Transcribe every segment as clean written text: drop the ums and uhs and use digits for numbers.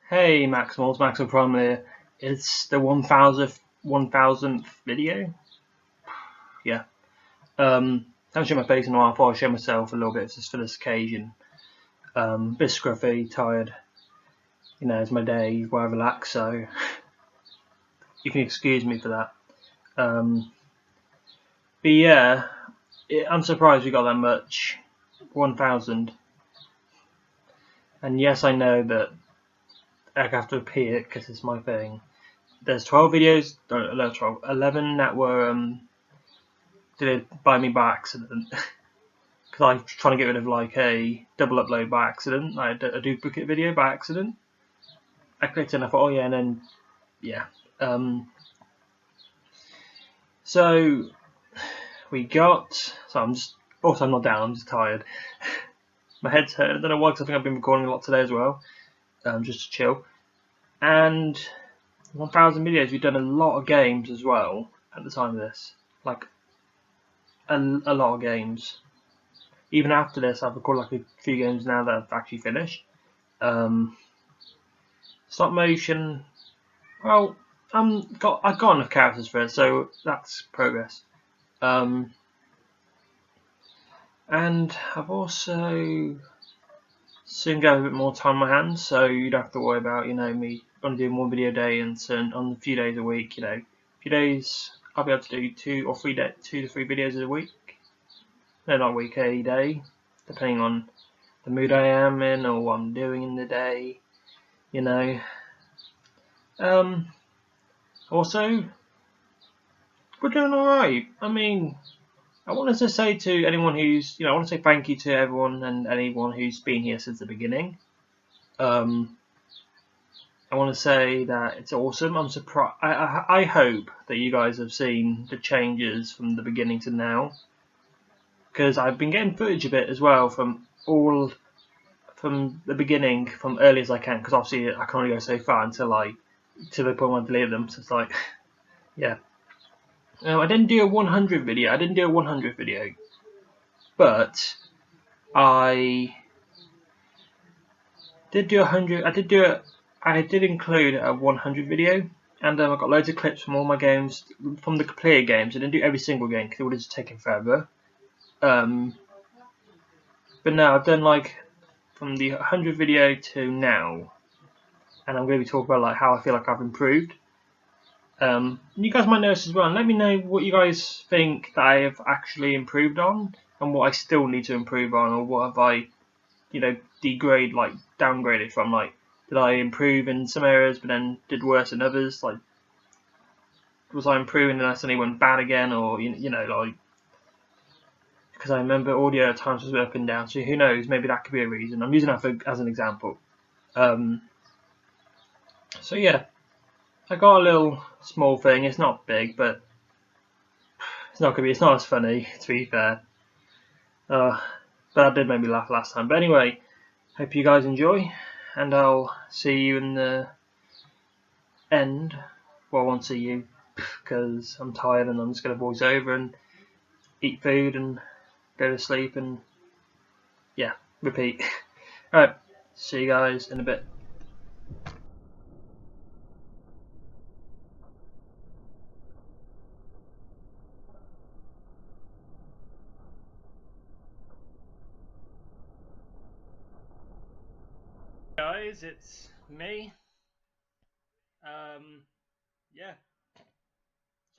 Hey Maximals, Maximal Primal here. It's the 1000th video. Yeah. Haven't shown my face in a while. I thought I'd show myself a little bit just for this occasion. Bit scruffy, tired. You know, it's my day, where I relax, so you can excuse me for that. But yeah, I'm surprised we got that much. 1000. And yes, I know that I have to repeat it because it's my thing. There's 12 videos, no, 12, 11 that were did it by me by accident because I was trying to get rid of like a double upload by accident. I had a duplicate video by accident. I clicked and I thought, oh yeah, and then yeah. So we got. So I'm just. Also, I'm not down. I'm just tired. My head's hurt. I don't know why, because I think I've been recording a lot today as well. Just to chill. And 1000 videos. We've done a lot of games as well at the time of this. Like a lot of games. Even after this, I've recorded like a few games now that I've actually finished. Stop motion. Well, I've got enough characters for it, so that's progress. And I've also soon got a bit more time on my hands, so you don't have to worry about me only doing one video a day and on a few days a week. A few days I'll be able to do 2 to 3 videos a week. No, not a week, a day, depending on the mood I am in or what I'm doing in the day. Also, we're doing alright. I mean, I wanted to say to anyone who's, I want to say thank you to everyone and anyone who's been here since the beginning. I want to say that it's awesome. I'm surprised. I hope that you guys have seen the changes from the beginning to now, because I've been getting footage a bit as well from the beginning, from early as I can, because obviously I can only go so far until to the point where I delete them. So it's like, yeah. I didn't do a 100 video. But I did do 100. I did include a 100 video, and I got loads of clips from all my games, from the completed games. I didn't do every single game because it would have just taken forever. But no, I've done like from the 100 video to now, and I'm going to be talking about like how I feel like I've improved. You guys might notice as well, and let me know what you guys think that I have actually improved on, and what I still need to improve on, or what have I, downgraded from. Like, did I improve in some areas but then did worse in others? Like, was I improving and I suddenly went bad again, or like, because I remember audio at times was up and down. So who knows? Maybe that could be a reason. I'm using that as an example. So yeah. I got a little small thing. It's not big, but it's not as funny, to be fair. But that did make me laugh last time. But anyway, hope you guys enjoy, and I'll see you in the end. Well, I won't see you because I'm tired and I'm just gonna voice over and eat food and go to sleep and yeah, repeat. Alright, see you guys in a bit. Guys, it's me. Yeah.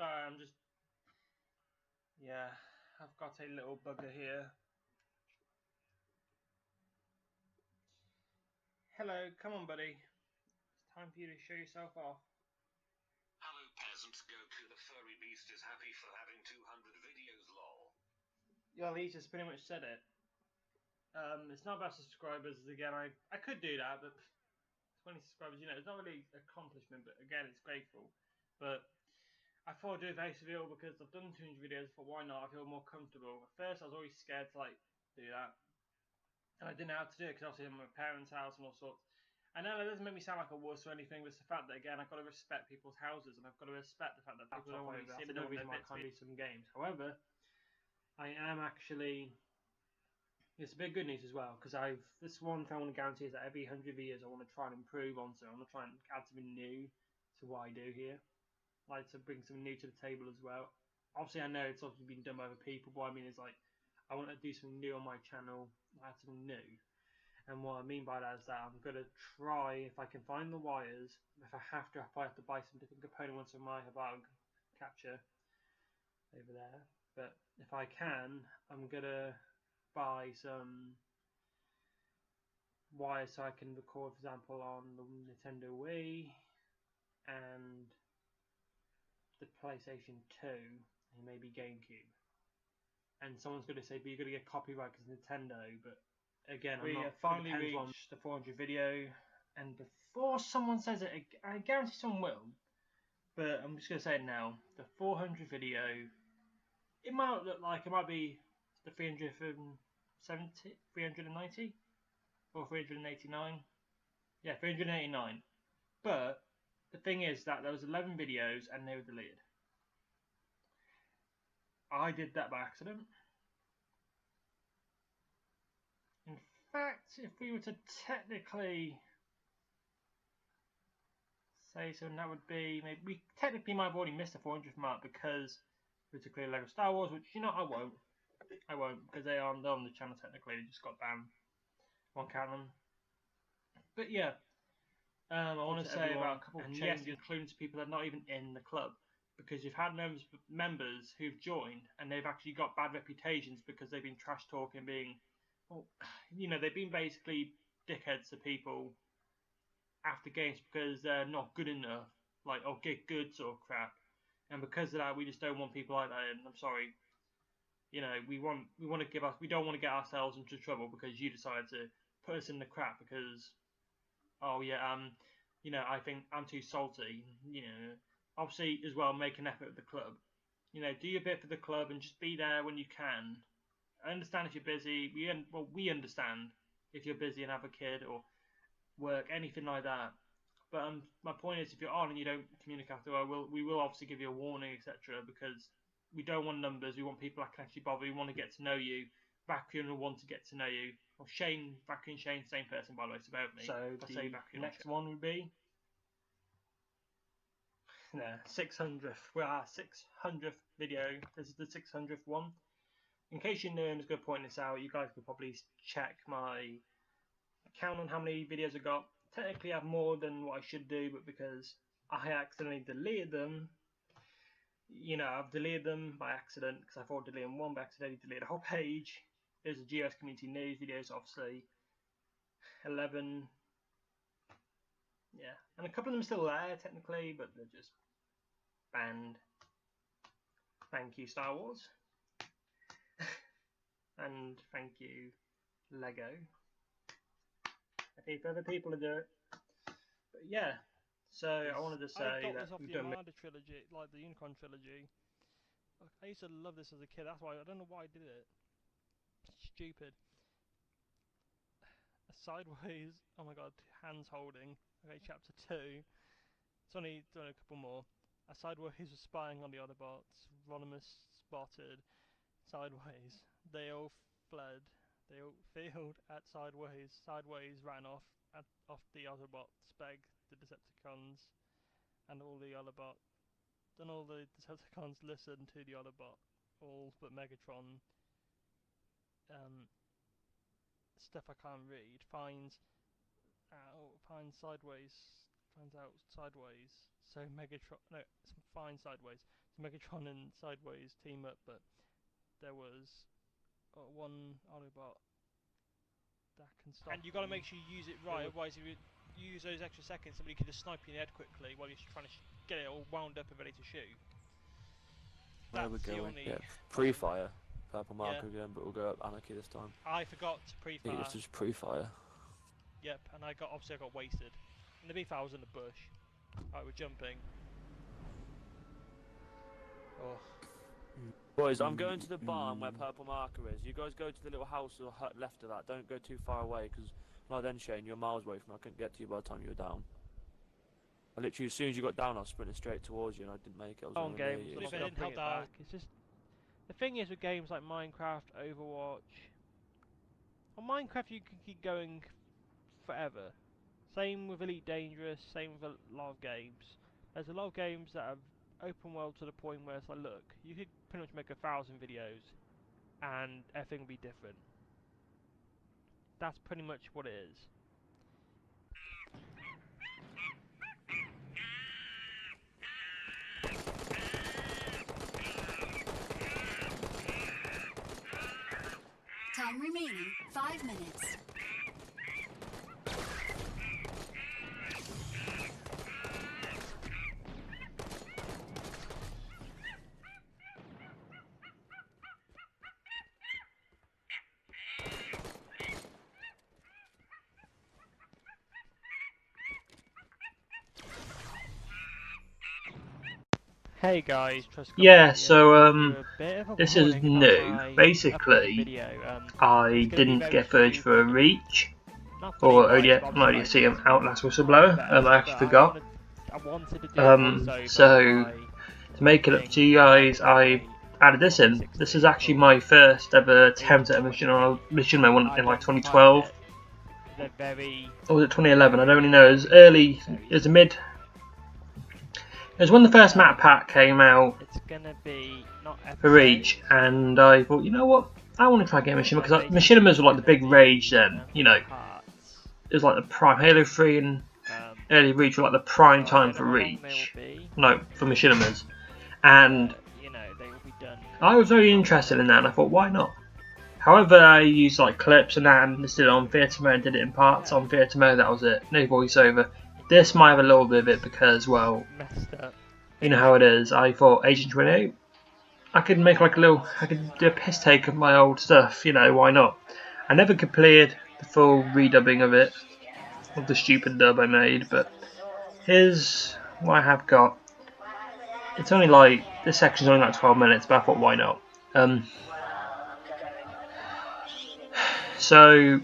Sorry, I've got a little bugger here. Hello, come on, buddy. It's time for you to show yourself off. Hello, peasant. Goku the furry beast is happy for having 200 videos, lol. Well, he just pretty much said it. It's not about subscribers. Again, I could do that, but 20 subscribers, it's not really an accomplishment, but again, it's grateful. But I thought I'd do a face reveal because I've done 200 videos, but why not? I feel more comfortable. At first, I was always scared to do that, and I didn't know how to do it because obviously I'm at my parents' house and all sorts. I know that doesn't make me sound like a wuss or anything, but it's the fact that, again, I've got to respect people's houses, and I've got to respect the fact that people don't want to see the reason why I can't do some games. However, I am actually, It's a bit good news as well, because this one thing I want to guarantee is that every 100 videos I want to try and improve on, so I want to try and add something new to what I do here. I like to bring something new to the table as well. Obviously, I know it's obviously been done by other people, but what I mean is like, I want to do something new on my channel, add something new. And what I mean by that is that I'm going to try, if I can find the wires, if I have to buy some different component ones from my Habag capture over there. But if I can, I'm going to buy some wires so I can record, for example, on the Nintendo Wii and the PlayStation 2 and maybe GameCube. And someone's going to say, but you're going to get copyright because Nintendo, but again, we have finally reached the 400 video, and before someone says it, I guarantee someone will, but I'm just going to say it now, the 400 video, it might look like it might be the 370, 390, or 389, yeah, 389, but the thing is that there was 11 videos and they were deleted. I did that by accident. In fact, if we were to technically say so, that would be maybe we technically might have already missed the 400th mark because we were to clear Lego Star Wars, which I won't because they're on the channel technically. They just got banned. Won't count them. But yeah, I want to say about a couple of changes, including to people that are not even in the club, because you've had members who've joined and they've actually got bad reputations because they've been trash talking, being, well, they've been basically dickheads to people after games because they're not good enough, like, or get good sort of crap, and because of that, we just don't want people like that. And I'm sorry, we don't want to get ourselves into trouble because you decided to put us in the crap because, oh yeah, I think I'm too salty. Obviously as well, make an effort with the club. Do your bit for the club and just be there when you can. I understand if you're busy. We understand if you're busy and have a kid or work, anything like that. But my point is, if you're on and you don't communicate after, we will obviously give you a warning, etc. Because we don't want numbers. We want people that can actually bother. We want to get to know you. Vacuum will want to get to know you. Or Vacuum Shane, same person by the way. It's about me. So the next one would be 600th. We're our 600th video. This is the 600th one. In case you're new, I'm just going to point this out. You guys could probably check my count on how many videos I got. Technically I have more than what I should do, but because I accidentally deleted them, I've deleted them by accident because I thought deleting one, but accidentally deleted a whole page. There's a GS community news videos, obviously 11, yeah, and a couple of them are still there technically, but they're just banned. Thank you Star Wars and thank you Lego. I pay for other people to do it, but yeah. So I wanted to say that we've done the Armada trilogy, like the Unicron trilogy. I used to love this as a kid. That's why I don't know why I did it. Stupid. Sideways. Oh my god, hands holding. Okay, chapter 2. It's only done a couple more. Sideways was spying on the Autobots. Ronimus spotted. Sideways. They all fled. They all failed at Sideways. Sideways ran off the Autobots, begged the Decepticons, and all the Autobots. Then all the Decepticons listened to the Autobot, all but Megatron. Stuff I can't read. Finds out Sideways. Finds out Sideways. So finds Sideways. So Megatron and Sideways team up, but there was one Autobot that can stop. And you got to make sure you use it right. Otherwise, if you use those extra seconds, somebody could just snipe you in the head quickly while you're trying to get it all wound up and ready to shoot. There we go. Yeah, pre-fire. Purple marker again, but we'll go up Anarchy this time. I forgot to pre-fire. It's just pre-fire. Yep, and I got wasted. And the B-fire was in the bush. Alright, we're jumping. Oh. Boys, I'm going to the barn where purple marker is. You guys go to the little house or hut left of that. Don't go too far away, because like then, Shane, you're miles away from me. I couldn't get to you by the time you were down. I literally, as soon as you got down, I was sprinting straight towards you, and I didn't make it. I was on game. If I didn't help that, it's just the thing is with games like Minecraft, Overwatch, On Minecraft, you can keep going forever. Same with Elite Dangerous, same with a lot of games. There's a lot of games that are open world to the point where it's like, look, you could pretty much make 1,000 videos and everything will be different. That's pretty much what it is. Time remaining 5 minutes. Hey guys, Yeah, so this is new. Basically, I didn't get footage for a reach, or only see him Outlast Whistleblower. I actually forgot. So to make it up to you guys, I added this in. This is actually my first ever attempt at a mission on a mission I won in like 2012, or was it 2011? I don't really know. It was early. It was mid. It was when the first map pack came out for Reach, and I thought, you know what, I want to try getting Machinima, because Machinimas were like the big rage then, you know. It was like the prime, Halo 3 and early Reach were like the prime time for Reach, no, for Machinimas. And I was very interested in that, and I thought, why not? However, I used like clips and that, and just did it on theatre mode, did it in parts on theatre mode, that was it, no voiceover. This might have a little bit of it because, well, you know how it is. I thought Agent 28, I could make like I could do a piss take of my old stuff, you know, why not? I never completed the full redubbing of it, of the stupid dub I made, but here's what I have got. It's only like, this section's only like 12 minutes, but I thought, why not? So,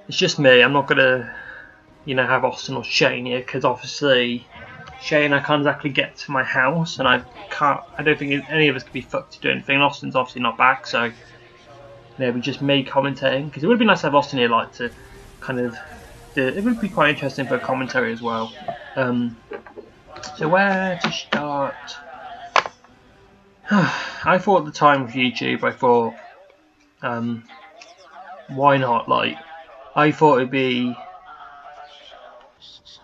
it's just me, I'm not gonna, you know, have Austin or Shane here, because obviously Shane, I can't exactly get to my house, and I don't think any of us could be fucked to do anything. Austin's obviously not back, so maybe just me commentating, because it would be nice to have Austin here, like, to kind of it would be quite interesting for a commentary as well. So where to start? I thought at the time with YouTube, I thought, why not? Like, I thought it'd be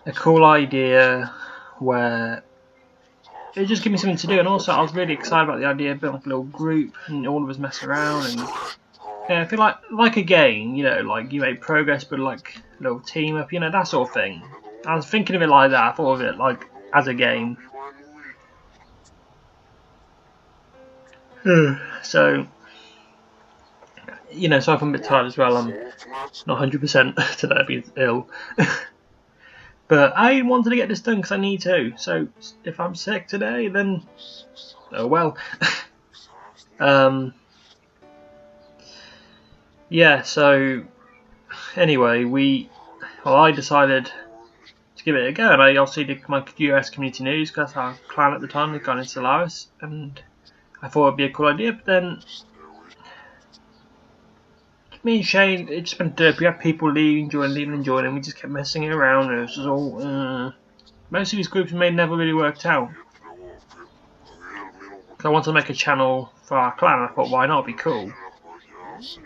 a cool idea where it just give me something to do, and also I was really excited about the idea of building like a little group and all of us mess around, and yeah, I feel like a game, you know, like you make progress but like a little team up, you know, that sort of thing. I was thinking of it like that. I thought of it like as a game. So, you know, so I'm a bit tired as well. I'm not 100% today, I've been ill. But I wanted to get this done because I need to. So if I'm sick today, then oh well. Yeah. So anyway, I decided to give it a go, and I obviously did my US community news because our clan at the time had gone into Solaris, and I thought it'd be a cool idea. But then me and Shane, it's just been derp. We had people leaving and joining, and we just kept messing it around, and it was just all. Most of these groups never really worked out. Because I wanted to make a channel for our clan, and I thought, why not? It'd be cool.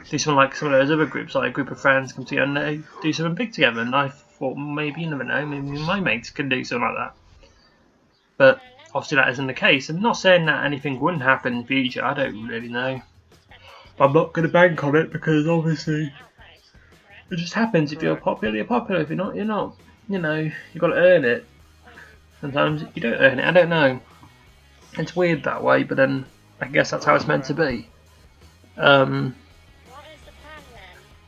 Do something like some of those other groups, like a group of friends come together and they do something big together. And I thought, maybe, you never know, maybe my mates can do something like that. But obviously that isn't the case. I'm not saying that anything wouldn't happen in the future, I don't really know. I'm not going to bank on it because obviously it just happens. If you're popular, you're popular. If you're not, you're not. You know, you've got to earn it. Sometimes you don't earn it. I don't know. It's weird that way, but then I guess that's how it's meant to be.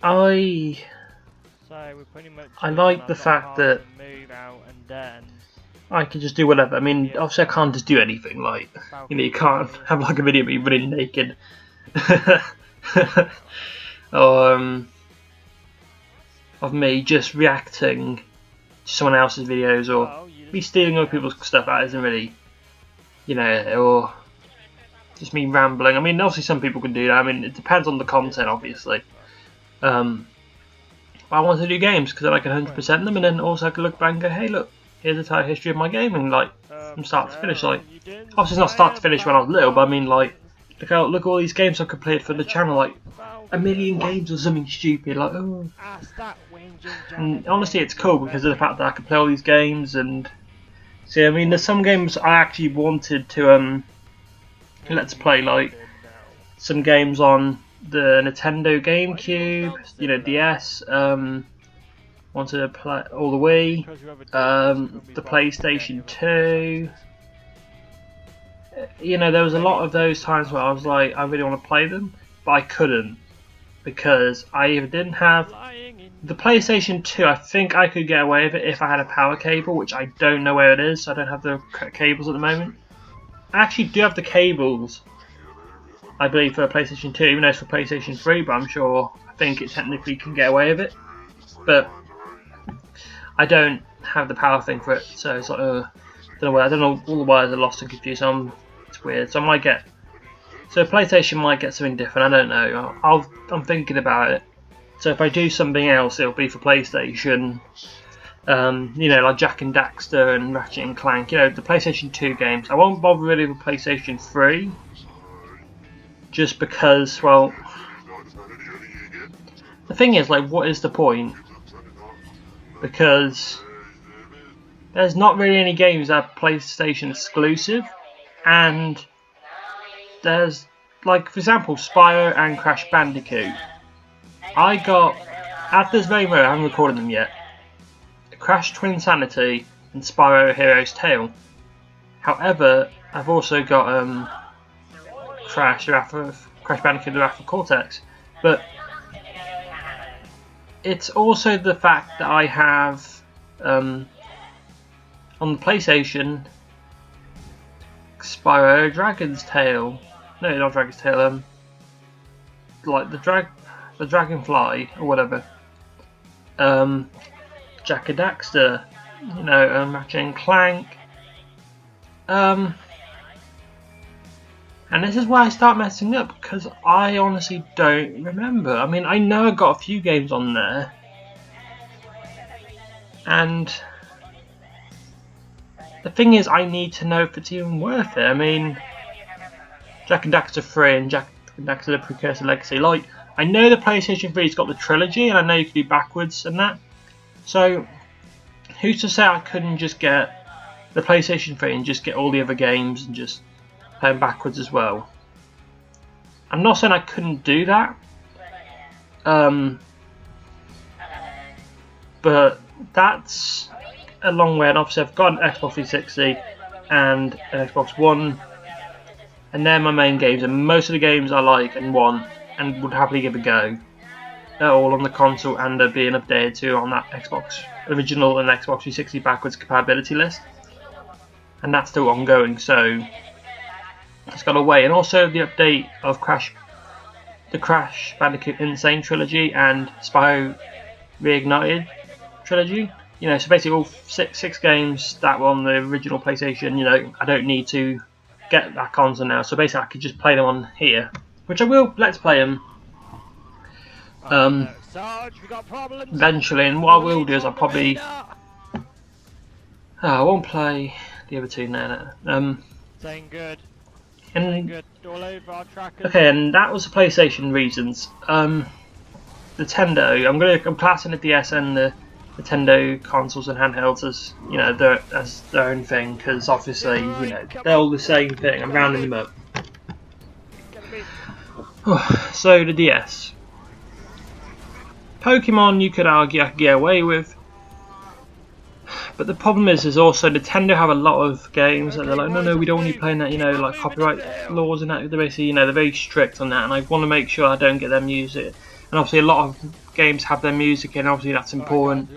I like the fact that I can just do whatever. I mean, obviously I can't just do anything. Like, you know, you can't have like a video of me running naked. Or of me just reacting to someone else's videos, or me stealing other people's stuff. That isn't really, you know, or just me rambling. I mean, obviously some people can do that. I mean, it depends on the content, obviously. I want to do games because then I can 100% them, and then also I can look back and go, hey, look, here's the entire history of my gaming, like from start to finish. Like, obviously it's not start to finish when I was little, but I mean, like, look at all these games I've completed for the channel, like 1 million games or something stupid, like oh. And honestly, it's cool because of the fact that I can play all these games. And see, I mean, there's some games I actually wanted to let's play, like some games on the Nintendo GameCube, you know, DS. Wanted to play all the Wii, the PlayStation 2. You know, there was a lot of those times where I was like, I really want to play them, but I couldn't because I either didn't have the PlayStation 2. I think I could get away with it if I had a power cable, which I don't know where it is, so I don't have the cables at the moment. I actually do have the cables, I believe, for PlayStation 2, even though it's for PlayStation 3, but I think it technically can get away with it. But I don't have the power thing for it, so it's like, I don't know, all the wires are lost and confused, so it's weird. So I might get, so PlayStation might get something different, I don't know. I'm thinking about it. So if I do something else, it'll be for PlayStation. You know, like Jak and Daxter and Ratchet and Clank, you know, the PlayStation 2 games. I won't bother really with PlayStation 3, just because, well, the thing is, like, what is the point? Because there's not really any games that are PlayStation exclusive, and there's, like, for example, Spyro and Crash Bandicoot. I got, at this very moment, I haven't recorded them yet, Crash Twinsanity and Spyro Hero's Tale. However, I've also got Crash Bandicoot the Wrath of Cortex. But it's also the fact that I have on the PlayStation Spyro Dragon's Tail. No, not Dragon's Tail. Like the Dragonfly or whatever. Jak and Daxter, you know, Ratchet and Clank. And this is where I start messing up, because I honestly don't remember. I mean, I know I got a few games on there, and the thing is, I need to know if it's even worth it. I mean, Jak and Daxter 3 and Jak and Daxter the Precursor Legacy. Like, I know the PlayStation 3's got the trilogy, and I know you can do backwards and that. So, who's to say I couldn't just get the PlayStation 3 and just get all the other games and just play them backwards as well? I'm not saying I couldn't do that, but that's a long way. And obviously, I've got an Xbox 360 and an Xbox One, and they're my main games. And most of the games I like and want and would happily give a go. They're all on the console and are being updated to on that Xbox original and Xbox 360 backwards compatibility list, and that's still ongoing, so it's got away. And also the update of the Crash Bandicoot Insane trilogy and Spyro Reignited trilogy. You know, so basically all six games that were on the original PlayStation. You know, I don't need to get that console now, so basically I could just play them on here, which I will. Let's play them. Eventually, and what I will do is I'll probably I won't play the other two now. Saying good. And Good. All over our trackers. okay, and that was the PlayStation reasons. Nintendo, I'm classing the DS and the Nintendo consoles and handhelds as, you know, as their own thing, because obviously, you know, they're all the same thing. I'm rounding them up. So the DS. Pokemon, you could argue I could get away with, but the problem is also Nintendo have a lot of games that they're like, no, we don't want you playing that, you know, like copyright laws and that. They're basically, you know, they're very strict on that, and I want to make sure I don't get their music. And obviously, a lot of games have their music in. Obviously, that's important.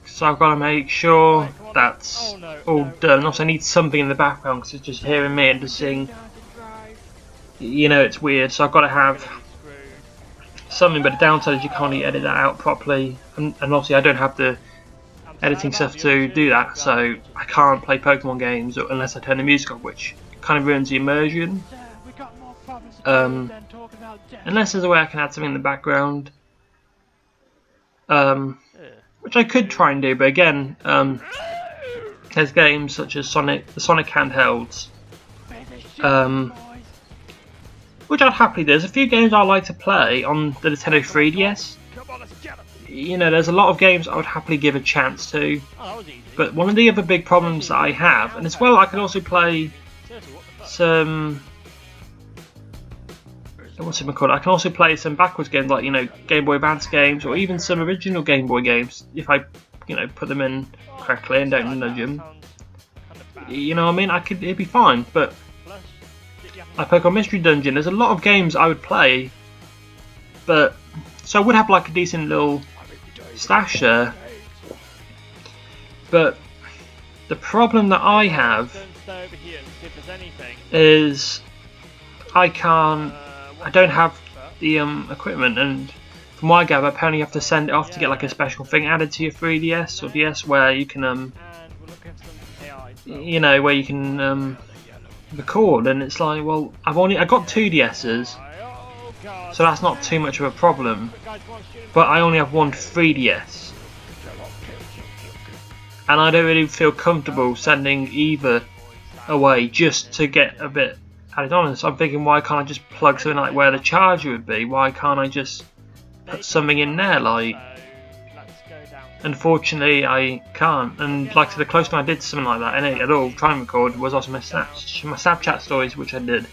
So I've got to make sure that's all done. Also, I need something in the background because it's just hearing me and just seeing. You know, it's weird, so I've got to have something, but the downside is you can't edit that out properly, and obviously I don't have the editing stuff to do that, so I can't play Pokemon games unless I turn the music off, which kind of ruins the immersion. Unless there's a way I can add something in the background, which I could try and do, but again, there's games such as the Sonic handhelds, which I'd happily do. There's a few games I like to play on the Nintendo 3DS. You know, there's a lot of games I would happily give a chance to, but one of the other big problems that I have, and as well I can also play some, what's it called? I can also play some backwards games like, you know, Game Boy Advance games, or even some original Game Boy games if I, you know, put them in correctly and don't nudge them. You know what I mean? It'd be fine, but like Pokemon Mystery Dungeon, there's a lot of games I would play, but so I would have like a decent little stash there. But the problem that I have is I don't have the equipment, and from what I gather, apparently you have to send it off to get like a special thing added to your 3DS or DS where you can you know, where you can record, and it's like, well, I got 2 DS's, so that's not too much of a problem, but I only have one 3DS, and I don't really feel comfortable sending either away just to get a bit added on. So I'm thinking, why can't I just plug something like where the charger would be? Why can't I just put something in there? Like, unfortunately I can't, and like, so the closest thing I did to something like that at all, try and record, was also my Snapchat stories, which I did.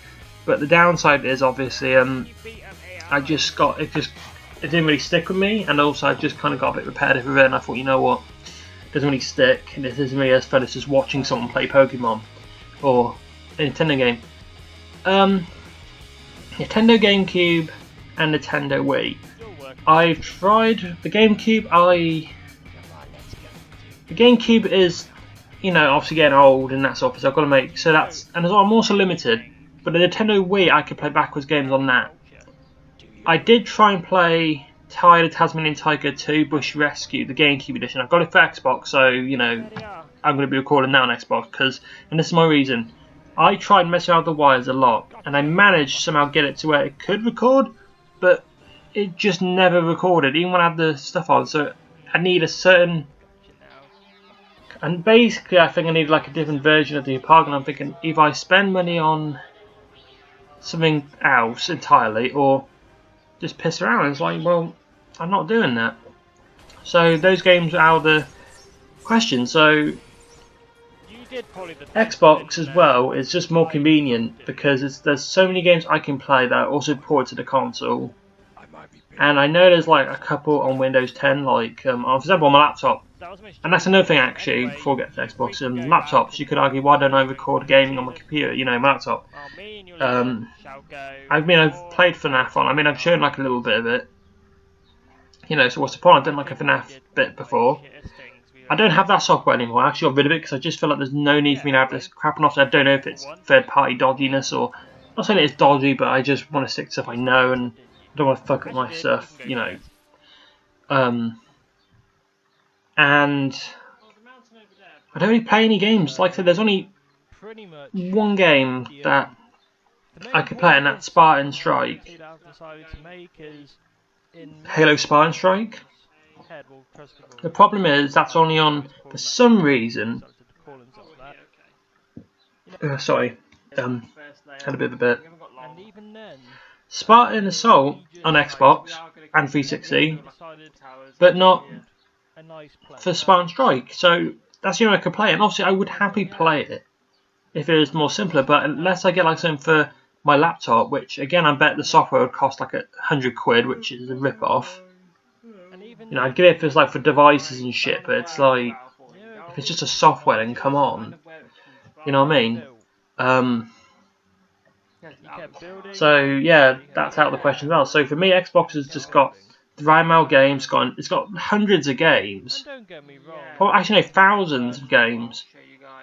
But the downside is obviously I just got it didn't really stick with me, and also I just kind of got a bit repetitive with it, and I thought, you know what, it doesn't really stick, and it isn't really as fun as just watching someone play Pokemon or a Nintendo game. Nintendo GameCube and Nintendo Wii. I've tried the GameCube. The GameCube is, you know, obviously getting old and that sort of, so I've got to make, so that's, and as well, I'm also limited. But the Nintendo Wii, I could play backwards games on that. I did try and play the Tasmanian Tiger 2 Bush Rescue, the GameCube edition. I've got it for Xbox, so, you know, I'm going to be recording now on Xbox, because, and this is my reason, I tried messing around with the wires a lot, and I managed to somehow get it to where it could record, but it just never recorded, even when I had the stuff on, so I need a certain, and basically I think I need like a different version of the Apartment. I'm thinking, if I spend money on something else entirely, or just piss around, it's like, well, I'm not doing that. So those games are out of the question. So Xbox as well is just more convenient, because there's so many games I can play that are also ported to the console. And I know there's like a couple on Windows 10, like for example on my laptop. And that's another thing actually, before we get to Xbox, laptops, you could argue, why don't I record gaming on my computer, you know, my laptop. I mean, I've played FNAF on, I mean, I've shown like a little bit of it. You know, so what's the point? I've done like a FNAF bit before. I don't have that software anymore. I actually got rid of it because I just feel like there's no need for me to have this crap off. I don't know if it's third-party dodginess, or I'm not saying it's dodgy, but I just want to stick to stuff I know, and I don't want to fuck up my stuff, you know. And I don't really play any games. Like I said, there's only one game that I could play, and that's Spartan Strike. Halo Spartan Strike. The problem is that's only on, for some reason, sorry, had a bit of a bit. Spartan Assault on Xbox and 360, but not for Spartan Strike. So that's the only way I could play it. And obviously I would happily play it if it was more simpler, but unless I get like something for my laptop, which again I bet the software would cost like £100, which is a rip-off. You know, I'd get it if it's like for devices and shit, but it's like, if it's just a software, then come on. You know what I mean? So yeah, that's out of the question as well. So for me, Xbox has just got the right amount of games. It's got hundreds of games. Well, actually, no, thousands of games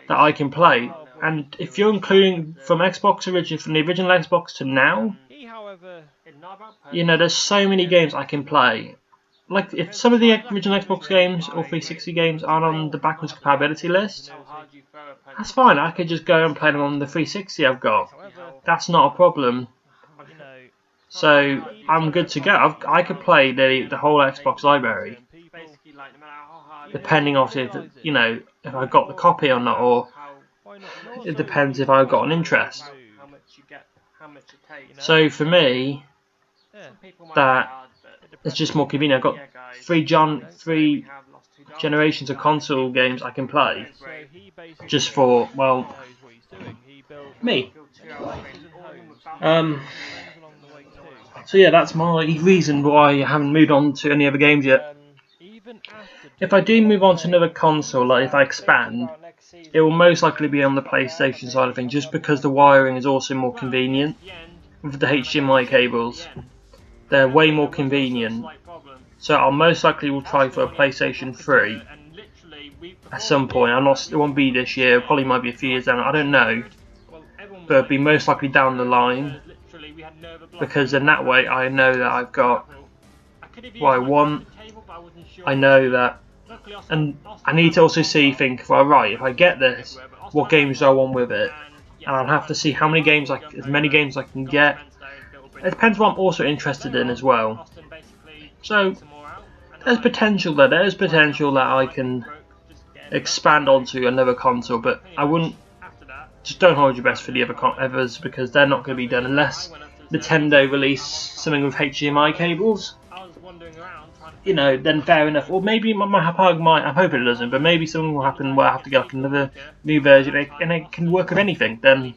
that I can play. And if you're including from the original Xbox to now, you know, there's so many games I can play. Like, if some of the original Xbox games or 360 games aren't on the backwards compatibility list, that's fine. I could just go and play them on the 360 I've got. That's not a problem. So I'm good to go. I could play the whole Xbox library, Basically, like, no matter how hard depending on if if I got the copy or not, or it depends if I've got an interest. how much you get, how much it takes. So for me, that it's just more convenient. I've got three generations of console games I can play, just for, well, me. So yeah, that's my reason why I haven't moved on to any other games yet. If I do move on to another console, like if I expand, it will most likely be on the PlayStation side of things, just because the wiring is also more convenient with the HDMI cables. They're way more convenient. So I'll most likely will try for a PlayStation 3 at some point. It won't be this year. It probably might be a few years down. I don't know, but it'll be most likely down the line, because in that way I know that I've got what I want. I know that, and I need to also think, well, right, if I get this, what games do I want with it? And I'll have to see how many games as many games I can get. It depends what I'm also interested in as well. So there's potential there. There's potential that I can expand onto another console, but I wouldn't. Just don't hold your breath for the others, because they're not going to be done unless Nintendo release something with HDMI cables. You know, then fair enough. Or maybe I'm hoping it doesn't, but maybe something will happen where I have to get like another new version, and it can work with anything. Then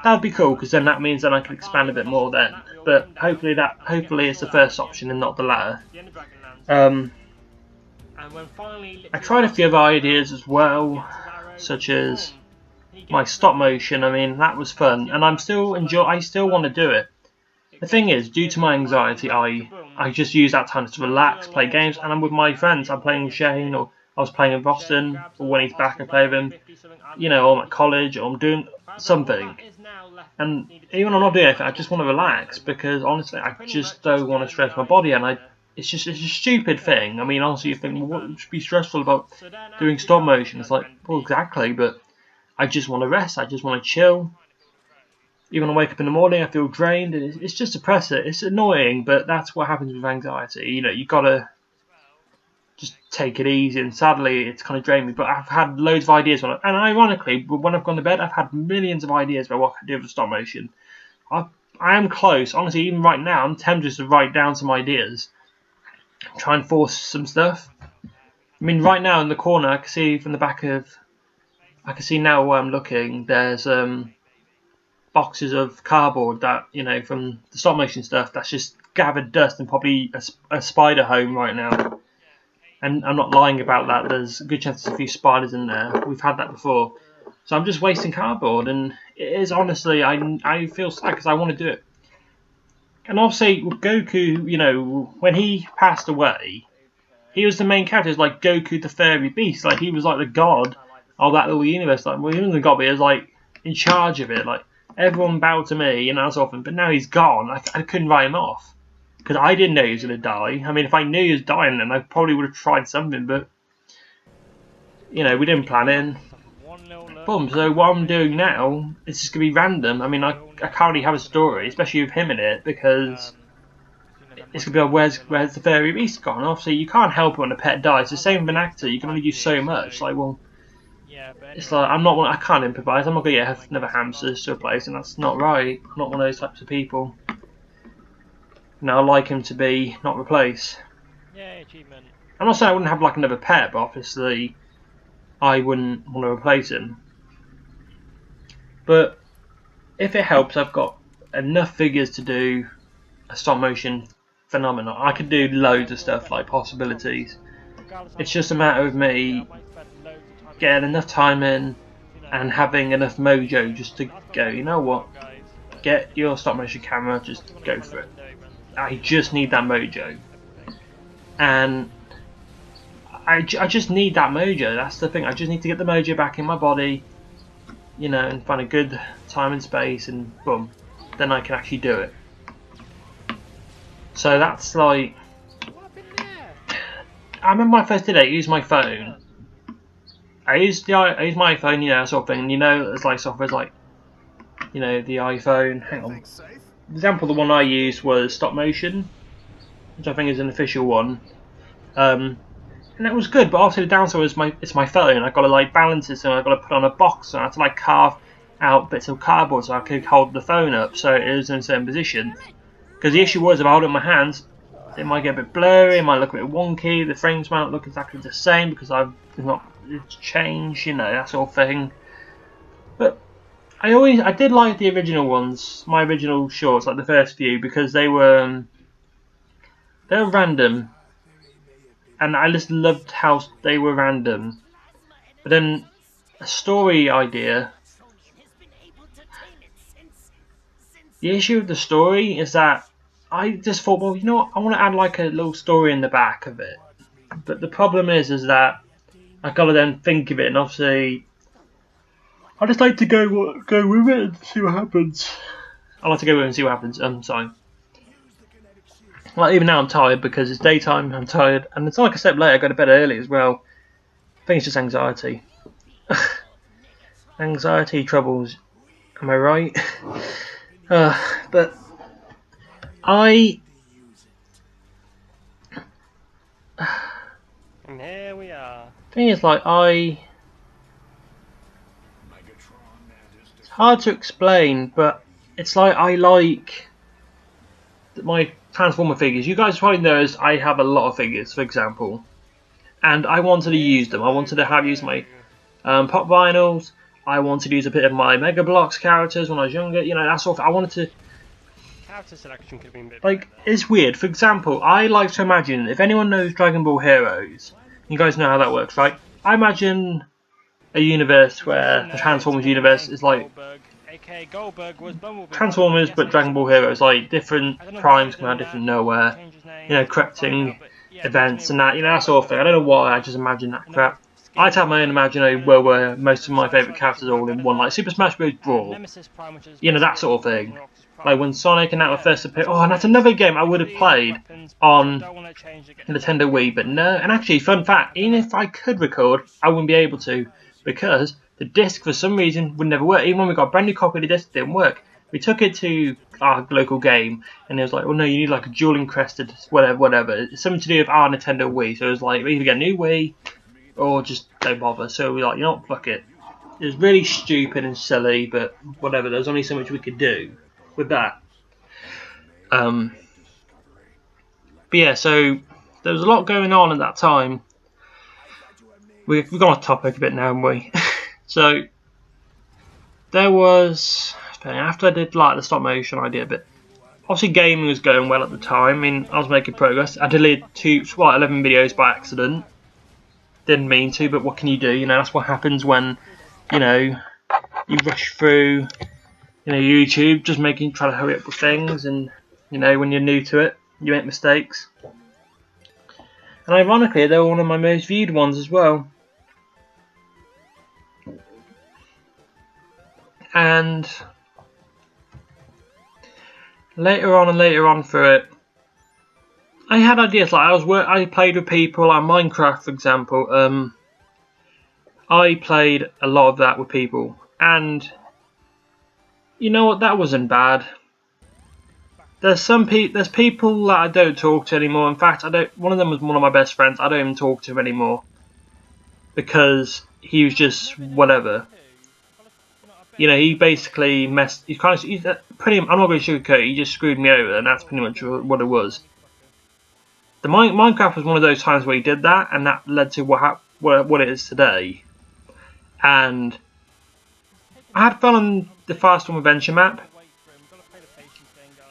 that'd be cool, because then that means that I can expand a bit more then. But hopefully it's the first option and not the latter. I tried a few other ideas as well, such as my stop motion. I mean, that was fun, and I still want to do it. The thing is, due to my anxiety, I just use that time to relax, play games, and I'm with my friends. I'm playing with Shane, or I was playing with Boston, or when he's back I play with him, you know, or I'm at college, or I'm doing something. And even when I'm not doing anything, I just want to relax, because honestly, I just don't want to stress my body, and it's a stupid thing. I mean, honestly, you think, well, what would be stressful about doing stop motion? It's like, well, exactly, but I just want to rest, I just want to chill. Even when I wake up in the morning, I feel drained, and it's just oppressive. It's annoying, but that's what happens with anxiety. You know, you gotta just take it easy, and sadly, it's kind of drained me. But I've had loads of ideas, and ironically, when I've gone to bed, I've had millions of ideas about what I could do with stop motion. I am close, honestly. Even right now, I'm tempted to write down some ideas, try and force some stuff. I mean, right now in the corner, I can see from the back of, I can see now where I'm looking. There's boxes of cardboard that, you know, from the stop motion stuff, that's just gathered dust and probably a spider home right now. And I'm not lying about that. There's a good chance there's a few spiders in there. We've had that before. So I'm just wasting cardboard, and it is, honestly, I feel sad because I want to do it. And obviously with Goku, you know, when he passed away, he was the main character. It was like Goku the fairy beast. Like, he was like the god of that little universe. Like, well, he wasn't the god, but he was like in charge of it. Like, everyone bowed to me, and that's often. But now he's gone. I couldn't write him off, because I didn't know he was going to die. I mean, if I knew he was dying, then I probably would have tried something. But, you know, we didn't plan it. Boom. So what I'm doing now is just going to be random. I mean, I can't really have a story, especially with him in it, because it's going to be like, where's the fairy beast gone? Obviously, you can't help it when a pet dies. It's the same with an actor. You can only do so much. Like, well, it's like, I can't improvise. I'm not going to get another hamsters to replace, and that's not right. I'm not one of those types of people. No, I like him to be not replace. Yeah, achievement. I'm not saying I wouldn't have like another pet, but obviously I wouldn't want to replace him. But if it helps, I've got enough figures to do a stop motion phenomenon. I could do loads of stuff, like possibilities. It's just a matter of me getting enough time in and having enough mojo just to go, you know what, get your stop motion camera, just go for it. I just need that mojo, and I just need that mojo. That's the thing. I just need to get the mojo back in my body, you know, and find a good time and space, and boom, then I can actually do it. So that's like, I remember when I first did it, I used my phone. I used my iPhone, you know, sort of thing. You know, it's like software's like, you know, the iPhone. Hang on. example, the one I used was stop motion, which I think is an official one. And it was good, but obviously the downside was it's my phone. I got to like balance it, so I got to put on a box, and I had to like carve out bits of cardboard so I could hold the phone up so it was in a certain position. Because the issue was if I hold it in my hands, it might get a bit blurry, it might look a bit wonky, the frames might not look exactly the same because it's changed, you know, that sort of thing. But I did like the original ones, my original shorts, like the first few, because they were random, and I just loved how they were random. But then a story idea. The issue with the story is that I just thought, well, you know what, I want to add like a little story in the back of it. But the problem is that I gotta then think of it, and obviously I just like to go with it and see what happens. I like to go with it and see what happens. Sorry. Like even now I'm tired because it's daytime. I'm tired, and it's like I slept late. I go to bed early as well. I think it's just anxiety. Anxiety troubles. Am I right? But And here we are. thing is, like it's hard to explain, but it's like I like my Transformer figures. You guys probably know I have a lot of figures, for example, and I wanted to use them. I wanted to use my pop vinyls. I wanted to use a bit of my Mega Bloks characters when I was younger. You know, that sort of. I wanted to. Character selection could have been a bit Like, better. it's weird. For example, I like to imagine, if anyone knows Dragon Ball Heroes, you guys know how that works, right? I imagine a universe where the Transformers universe is like Goldberg was Bumblebee. Transformers, but Dragon Ball Heroes, like different primes come out of different nowhere, you know, correcting events and that, you know, that sort of thing. I don't know why, I just imagine that crap. I have my own imaginary world where most of my favourite characters are all in one, like Super Smash Bros. Brawl, you know, that sort of thing. Like when Sonic and that were first appeared. Oh, and that's another game I would have played on Nintendo Wii, but no. And actually, fun fact, even if I could record, I wouldn't be able to, because the disc for some reason would never work. Even when we got a brand new copy of the disc, it didn't work. We took it to our local game, and it was like, well, no, you need like a dual encrusted whatever. It's something to do with our Nintendo Wii. So it was like, we either get a new Wii or just don't bother. So we were like, you know what, fuck it. It was really stupid and silly, but whatever. There's only so much we could do with that. But yeah, so there was a lot going on at that time. We've gone off topic a bit now, haven't we? So there was, after I did like the stop motion idea, but obviously gaming was going well at the time. I mean, I was making progress. I deleted 11 videos by accident. Didn't mean to, but what can you do? You know, that's what happens when, you know, you rush through, you know, YouTube, just try to hurry up with things, and you know, when you're new to it, you make mistakes. And ironically, they were one of my most viewed ones as well. And later on for it, I had ideas. Like I played with people on Minecraft, for example. I played a lot of that with people, and you know what? That wasn't bad. There's people that I don't talk to anymore. In fact, one of them was one of my best friends. I don't even talk to him anymore because he was just whatever. You know, he basically messed. I'm not going to sugarcoat it. He just screwed me over, and that's pretty much what it was. The Minecraft was one of those times where he did that, and that led to what it is today. And I had fun on the Fast Storm Adventure map.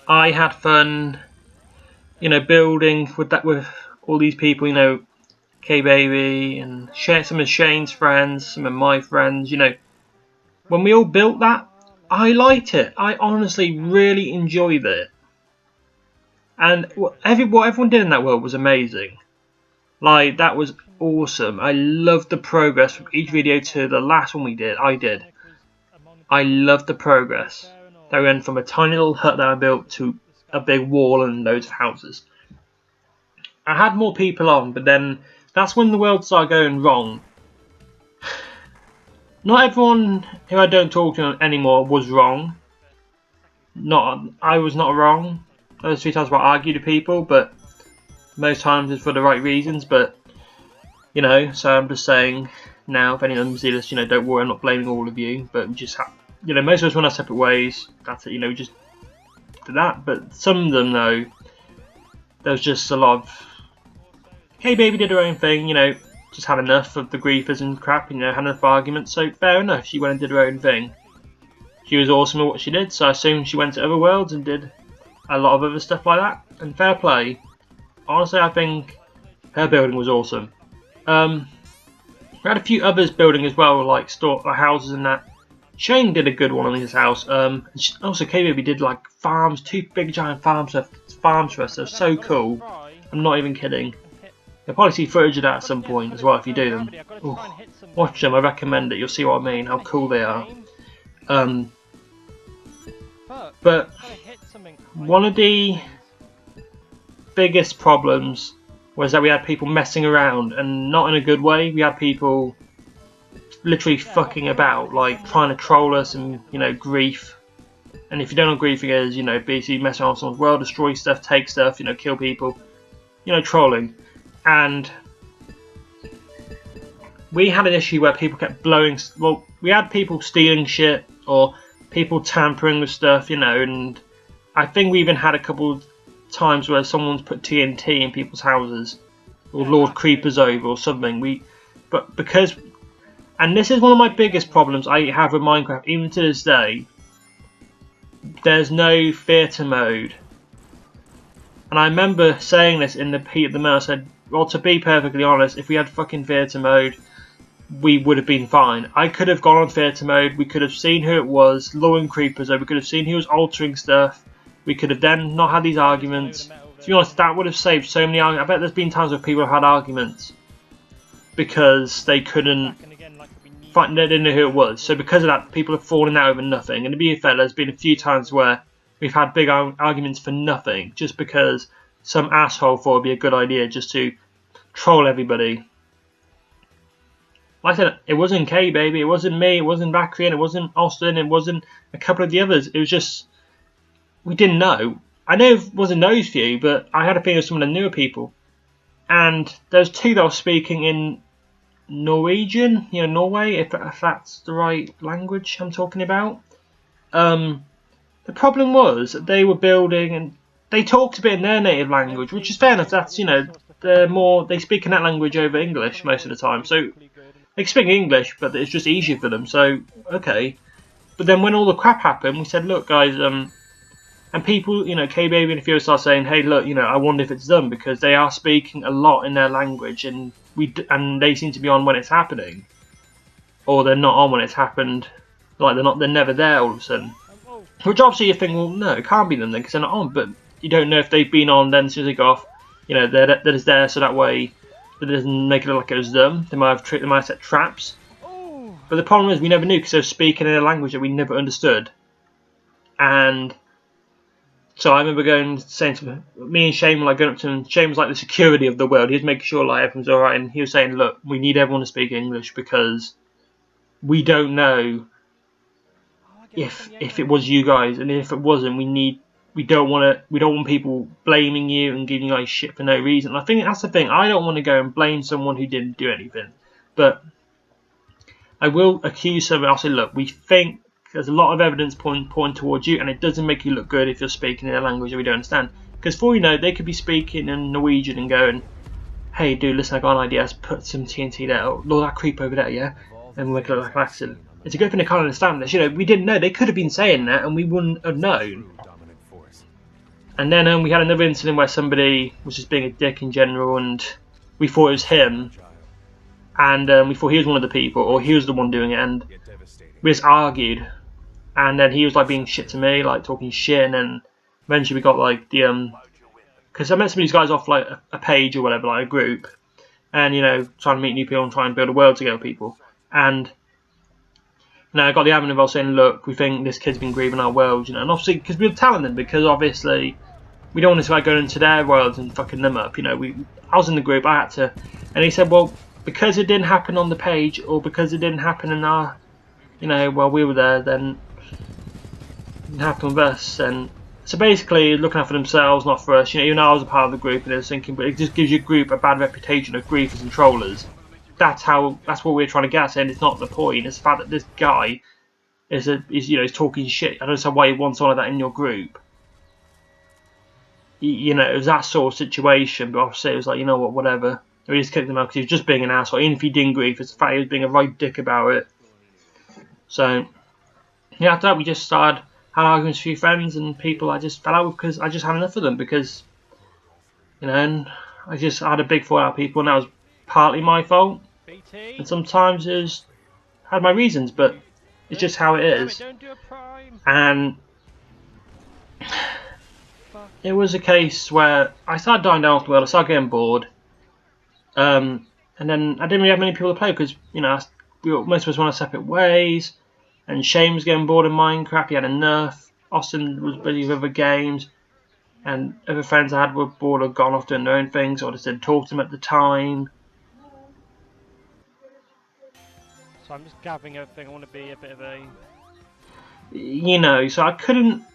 I had fun, you know, building with all these people, you know, K-Baby and some of Shane's friends, some of my friends, you know. When we all built that, I liked it. I honestly really enjoyed it. And what everyone did in that world was amazing. Like, that was awesome. I loved the progress from each video to the last one I did. I loved the progress. They went from a tiny little hut that I built to a big wall and loads of houses. I had more people on, but then that's when the world started going wrong. Not everyone who I don't talk to anymore was wrong. I was not wrong. Those few times where I argued with people, but most times it's for the right reasons. But you know, so I'm just saying now, if any of them see this, you know, don't worry, I'm not blaming all of you, but we just you know, most of us went our separate ways. That's it, you know, we just did that. But some of them, though, there was just a lot of, hey, baby did her own thing, you know, just had enough of the griefers and crap, you know, had enough arguments. So fair enough, she went and did her own thing. She was awesome at what she did, so I assume she went to other worlds and did a lot of other stuff like that. And fair play. Honestly, I think her building was awesome. We had a few others building as well, like houses and that. Shane did a good one on his house. Also, K-Baby did like farms, 2 big giant farms for us. They're so cool. I'm not even kidding. You'll probably see footage of that at some point as well if you do them. Ooh. Watch them, I recommend it. You'll see what I mean, how cool they are. But one of the biggest problems was that we had people messing around, and not in a good way. We had people literally fucking about, like trying to troll us and, you know, grief. And if you don't know what griefing is, you know, basically mess around with someone's world, destroy stuff, take stuff, you know, kill people, you know, trolling. And we had an issue where people kept blowing, well, we had people stealing shit or people tampering with stuff, you know, and I think we even had a couple times where someone's put TNT in people's houses or lured creepers over or something. But because, and this is one of my biggest problems I have with Minecraft, even to this day, there's no theatre mode. And I remember saying this in the heat of the moment. I said, well, to be perfectly honest, if we had fucking theatre mode, we would have been fine. I could have gone on theatre mode, we could have seen who it was, luring creepers over, we could have seen who was altering stuff, we could have then not had these arguments. To be honest, that would have saved so many arguments. I bet there's been times where people have had arguments because they couldn't find, they didn't know who it was. So because of that, people have fallen out over nothing. And to be fair, there's been a few times where we've had big arguments for nothing, just because some asshole thought it would be a good idea just to troll everybody. Like I said, it wasn't K, baby, it wasn't me, it wasn't Bakrian, it wasn't Austin, it wasn't a couple of the others. It was just, we didn't know. I know it wasn't those few, but I had a feeling it was some of the newer people. And there's 2 that were speaking in Norwegian, you know, Norway, if that's the right language I'm talking about. The problem was that they were building and they talked a bit in their native language, which is fair enough. That's, you know, they speak in that language over English most of the time. So they speak English, but it's just easier for them. So okay. But then when all the crap happened, we said, look, guys, and people, you know, K-Baby and a few others started saying, hey, look, you know, I wonder if it's them because they are speaking a lot in their language, and they seem to be on when it's happening, or they're not on when it's happened. Like they're never there all of a sudden. Which obviously you think, well, no, it can't be them then because they're not on. But you don't know if they've been on then as soon as they go off. You know, they're just there so that way it doesn't make it look like it was them. They might have set traps. But the problem is we never knew because they were speaking in a language that we never understood. And so I remember saying to me and Shane were like going up to him. Shane was like the security of the world. He was making sure like everyone's alright, and he was saying, look, we need everyone to speak English because we don't know if it was you guys, and if it wasn't, we don't want people blaming you and giving you guys shit for no reason. And I think that's the thing. I don't want to go and blame someone who didn't do anything, but I will accuse someone. I'll say, look, we think there's a lot of evidence pointing towards you, and it doesn't make you look good if you're speaking in a language that we don't understand. Because for you know, they could be speaking in Norwegian and going, hey, dude, listen, I got an idea. Let's put some TNT there. Oh, look, that creep over there, yeah? And we'll make it look like an accident. It's a good thing they can't understand this. You know, we didn't know. They could have been saying that, and we wouldn't have known. And then we had another incident where somebody was just being a dick in general, and we thought it was him. And we thought he was one of the people, or he was the one doing it, and we just argued. And then he was like being shit to me, like talking shit, and then eventually we got like the because I met some of these guys off like a page or whatever, like a group, and you know, trying to meet new people and try and build a world together with people. And now I got the admin involved saying, look, we think this kid's been grieving our world, you know, and obviously because we were telling them, because obviously we don't want this guy going into their worlds and fucking them up, you know. I was in the group, I had to, and he said, well, because it didn't happen on the page, or because it didn't happen in our, you know, while we were there, then happen with us. And so basically, looking out for themselves, not for us. You know, even though I was a part of the group, and I was thinking, but it just gives your group a bad reputation of griefers and trollers. That's what we're trying to get at, saying it's not the point. It's the fact that this guy is talking shit. I don't understand why you want someone like that in your group. You know, it was that sort of situation, but obviously it was like, you know what, whatever. We just kicked him out because he was just being an asshole. Even if he didn't grief, it's the fact he was being a right dick about it. So, yeah, after that we just started having arguments with a few friends and people I just fell out with because I just had enough of them because, you know, and I just had a big fallout with people and that was partly my fault. BT. And sometimes it had my reasons, but it's just how it is. Don't do a prime. And it was a case where I started dying down off the world, I started getting bored. And then I didn't really have many people to play because, you know, most of us went our separate ways. And Shane was getting bored of Minecraft, he had enough. Austin was busy with other games. And other friends I had were bored or gone off doing their own things, or I just didn't talk to them at the time. So I'm just gathering everything. I want to be a bit of a... You know, so I couldn't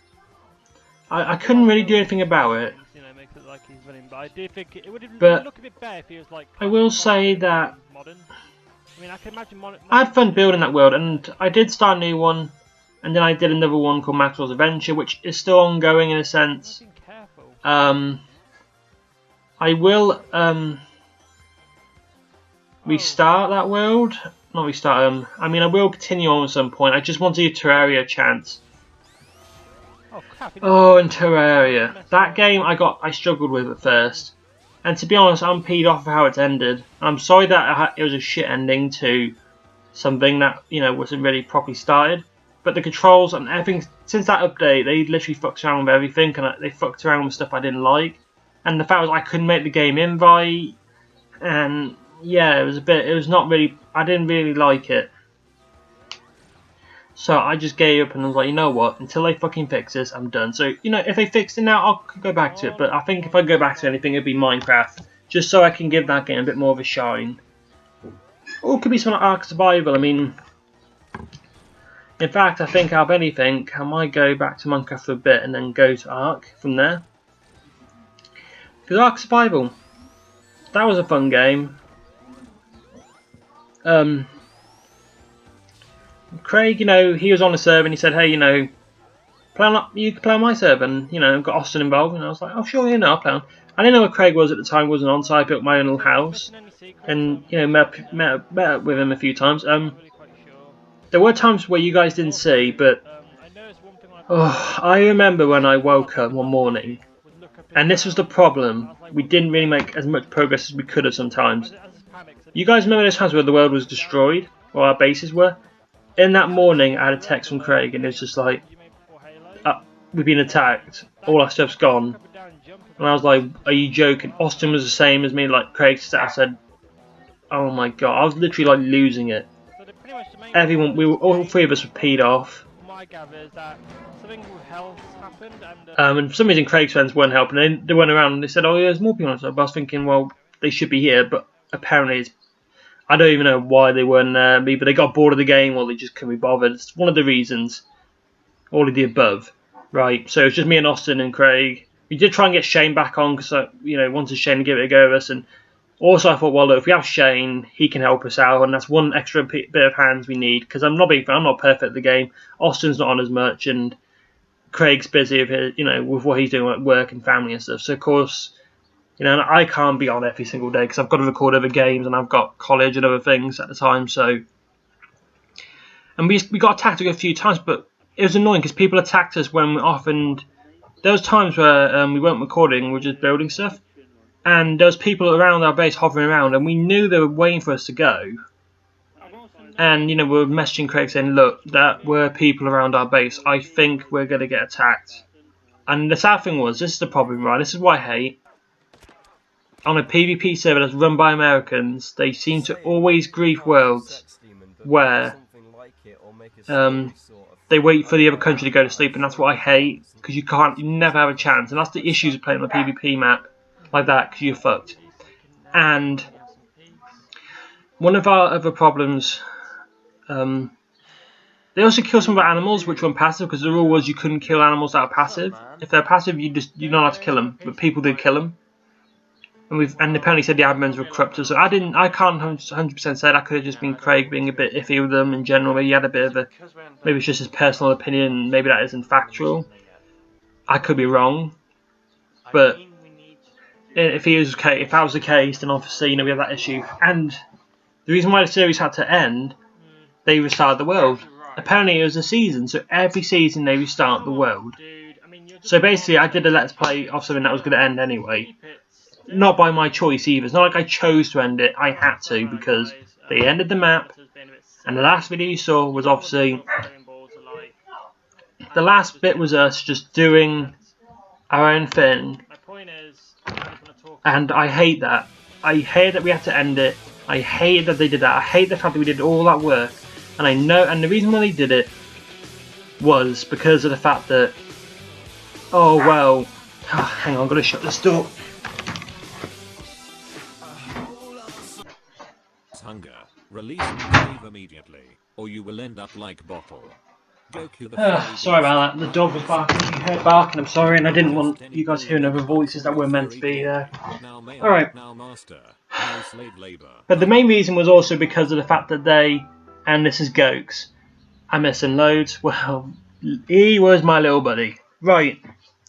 really do anything about it. You know, makes it like he's winning, but I do think it would But look a bit better if he was like... I will say that modern. I mean, I can imagine modern... I had fun building that world, and I did start a new one, and then I did another one called Maximals Adventure, which is still ongoing in a sense. I will restart that world. Not restart I mean, I will continue on at some point. I just want to give Terraria a chance. Oh, crap, oh, and Terraria. That game I struggled with at first. And to be honest, I'm peed off of how it's ended. I'm sorry that it was a shit ending to something that, you know, wasn't really properly started. But the controls and everything, since that update, they literally fucked around with everything. And they fucked around with stuff I didn't like. And the fact was I couldn't make the game invite. And yeah, it was not really, I didn't really like it. So I just gave up and I was like, you know what, until they fucking fix this, I'm done. So, you know, if they fix it now, I'll go back to it. But I think if I go back to anything, it'd be Minecraft. Just so I can give that game a bit more of a shine. Or it could be something like Ark Survival. I mean, in fact, I think out of anything, I might go back to Minecraft for a bit and then go to Ark from there. Because Ark Survival, that was a fun game. Craig, you know, he was on the server and he said, hey, you know, you can play on my server, and, you know, got Austin involved, and I was like, oh, sure, you know, I'll play on. I didn't know where Craig was at the time, wasn't on, so I built my own little house, and, you know, met up with him a few times. There were times where you guys didn't see, but, oh, I remember when I woke up one morning, and this was the problem, we didn't really make as much progress as we could have sometimes. You guys remember those times where the world was destroyed, or our bases were? In that morning, I had a text from Craig, and it was just like, we've been attacked, all our stuff's gone. And I was like, are you joking? Austin was the same as me, like Craig said, oh my god, I was literally like losing it. Everyone, all three of us were peed off. And for some reason Craig's friends weren't helping, they went around and they said, oh yeah, there's more people on the server. I was thinking, well, they should be here, but apparently it's, I don't even know why they weren't there, but they got bored of the game or they just couldn't be bothered. It's one of the reasons. All of the above. Right, so it's just me and Austin and Craig. We did try and get Shane back on because I, you know, wanted Shane to give it a go with us. And also I thought, well, look, if we have Shane, he can help us out. And that's one extra bit of hands we need. Because I'm not perfect at the game. Austin's not on as much. And Craig's busy with his, you know, with what he's doing at work and family and stuff. So, of course, you know, I can't be on every single day because I've got to record other games and I've got college and other things at the time. So, and we got attacked a few times, but it was annoying because people attacked us when we often. There was times where we weren't recording, we were just building stuff, and there was people around our base hovering around, and we knew they were waiting for us to go. And you know, we were messaging Craig saying, "Look, there were people around our base. I think we're going to get attacked." And the sad thing was, this is the problem, right? This is what I hate. On a PvP server that's run by Americans, they seem to always grief worlds where they wait for the other country to go to sleep, and that's what I hate, because you never have a chance, and that's the issues of playing on a PvP map like that, because you're fucked. And one of our other problems They also killed some of the animals which weren't passive, because the rule was you couldn't kill animals that are passive. If they're passive, you're not allowed to kill them, but people did kill them. And apparently said the admins were corrupted, so I can't 100% say that. Could have just been Craig being a bit iffy with them in general. Maybe he had a bit of a, maybe it's just his personal opinion. Maybe that isn't factual. I could be wrong, but if that was the case, then obviously we have that issue. And the reason why the series had to end, they restarted the world. Apparently it was a season, so every season they restart the world. So basically, I did a let's play of something that was going to end anyway. Not by my choice either. It's not like I chose to end it. I had to, because they ended the map. And the last video you saw was obviously... The last bit was us just doing our own thing. And I hate that. I hate that we had to end it. I hate that they did that. I hate the fact that we did all that work. And I know, and the reason why they did it was because of the fact that... Oh, well... hang on, I'm going to shut this door. Hunger. Release and leave immediately, or you will end up like Bottle. Sorry about that. The dog was barking. You heard barking. I'm sorry, and I didn't want you guys hearing other voices that were meant to be there. Alright. But the main reason was also because of the fact that they, and this is Gokes, I miss him loads. Well, he was my little buddy. Right.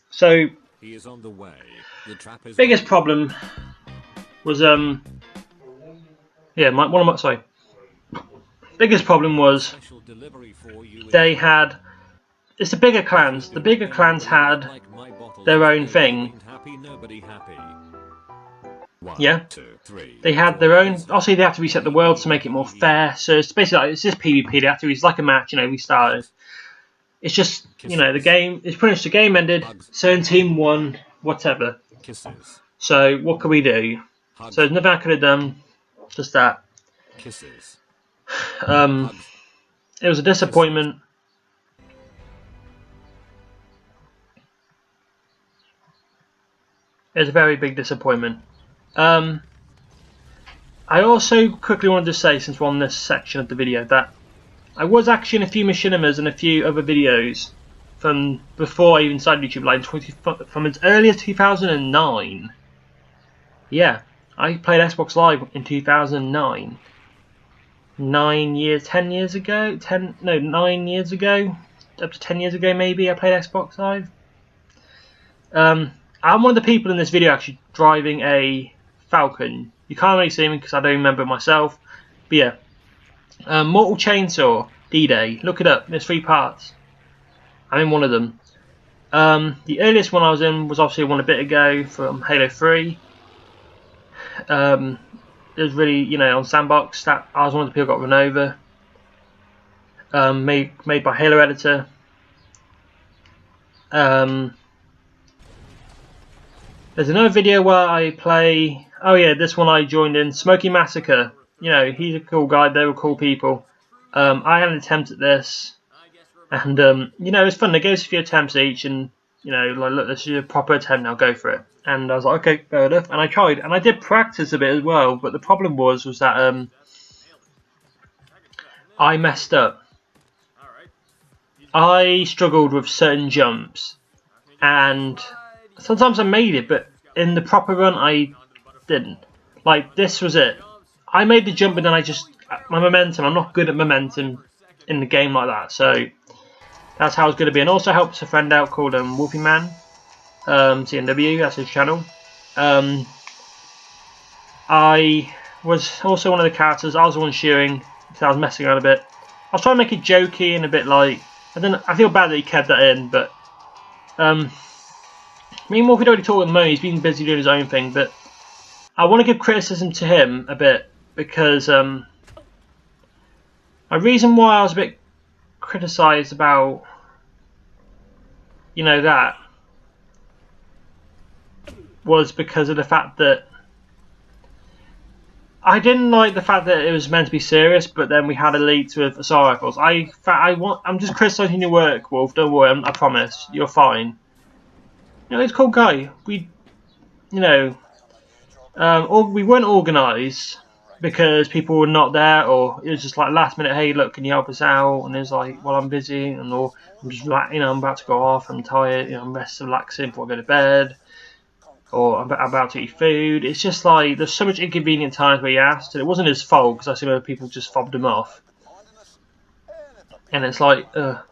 So, he is on the way. The trap is biggest problem was biggest problem was they had, it's the bigger clans. The bigger clans had their own thing. Yeah, they had their own. Obviously, they have to reset the world to make it more fair. So it's basically like, it's just PvP. They have to. It's like a match. We started. It's just the game. It's pretty much the game ended. Certain team won. Whatever. So what could we do? So there's nothing I could have done. Just that. It was a disappointment. It was a very big disappointment. I also quickly wanted to say, since we're on this section of the video, that I was actually in a few machinimas and a few other videos from before I even started YouTube, like from as early as 2009. Yeah, I played Xbox Live in 2009. 9 years ago, up to 10 years ago maybe, I played Xbox Live. I'm one of the people in this video actually driving a Falcon. You can't really see me because I don't remember myself. But yeah, Mortal Chainsaw D-Day. Look it up. There's 3 parts. I'm in one of them. The earliest one I was in was obviously one a bit ago from Halo 3. It was really, on Sandbox. That I was one of the people who got run over. Made by Halo Editor. There's another video where I play. Oh yeah, this one I joined in. Smoky Massacre. He's a cool guy. They were cool people. I had an attempt at this, and it was fun. They gave us a few attempts each, and like, look, this is a proper attempt. Now go for it. And I was like, okay, fair enough. And I tried, and I did practice a bit as well. But the problem was that I messed up. I struggled with certain jumps, and sometimes I made it, but in the proper run I didn't. Like, this was it. I made the jump, and then my momentum, I'm not good at momentum in the game like that, so that's how it's going to be. And also helps a friend out called Wolfie Man, TNW, that's his channel. I was also one of the characters. I was the one shooting, so I was messing around a bit. I was trying to make it jokey and a bit like, I feel bad that he kept that in, but me and Wolfie don't really talk at the moment. He's been busy doing his own thing, but I want to give criticism to him a bit, because my reason why I was a bit criticised about that was because of the fact that I didn't like the fact that it was meant to be serious, but then we had elites with assault rifles. I'm just criticising your work, Wolf. Don't worry, I promise you're fine. He's a cool guy. We weren't organised, because people were not there, or it was just like last minute, hey look, can you help us out? And it was like, well, I'm busy, and or I'm just like, you know, I'm about to go off, I'm tired, you know, I'm relaxing before I go to bed, or I'm about to eat food. It's just like there's so much inconvenient times where he asked, and it wasn't his fault because I see other people just fobbed him off, and it's like, but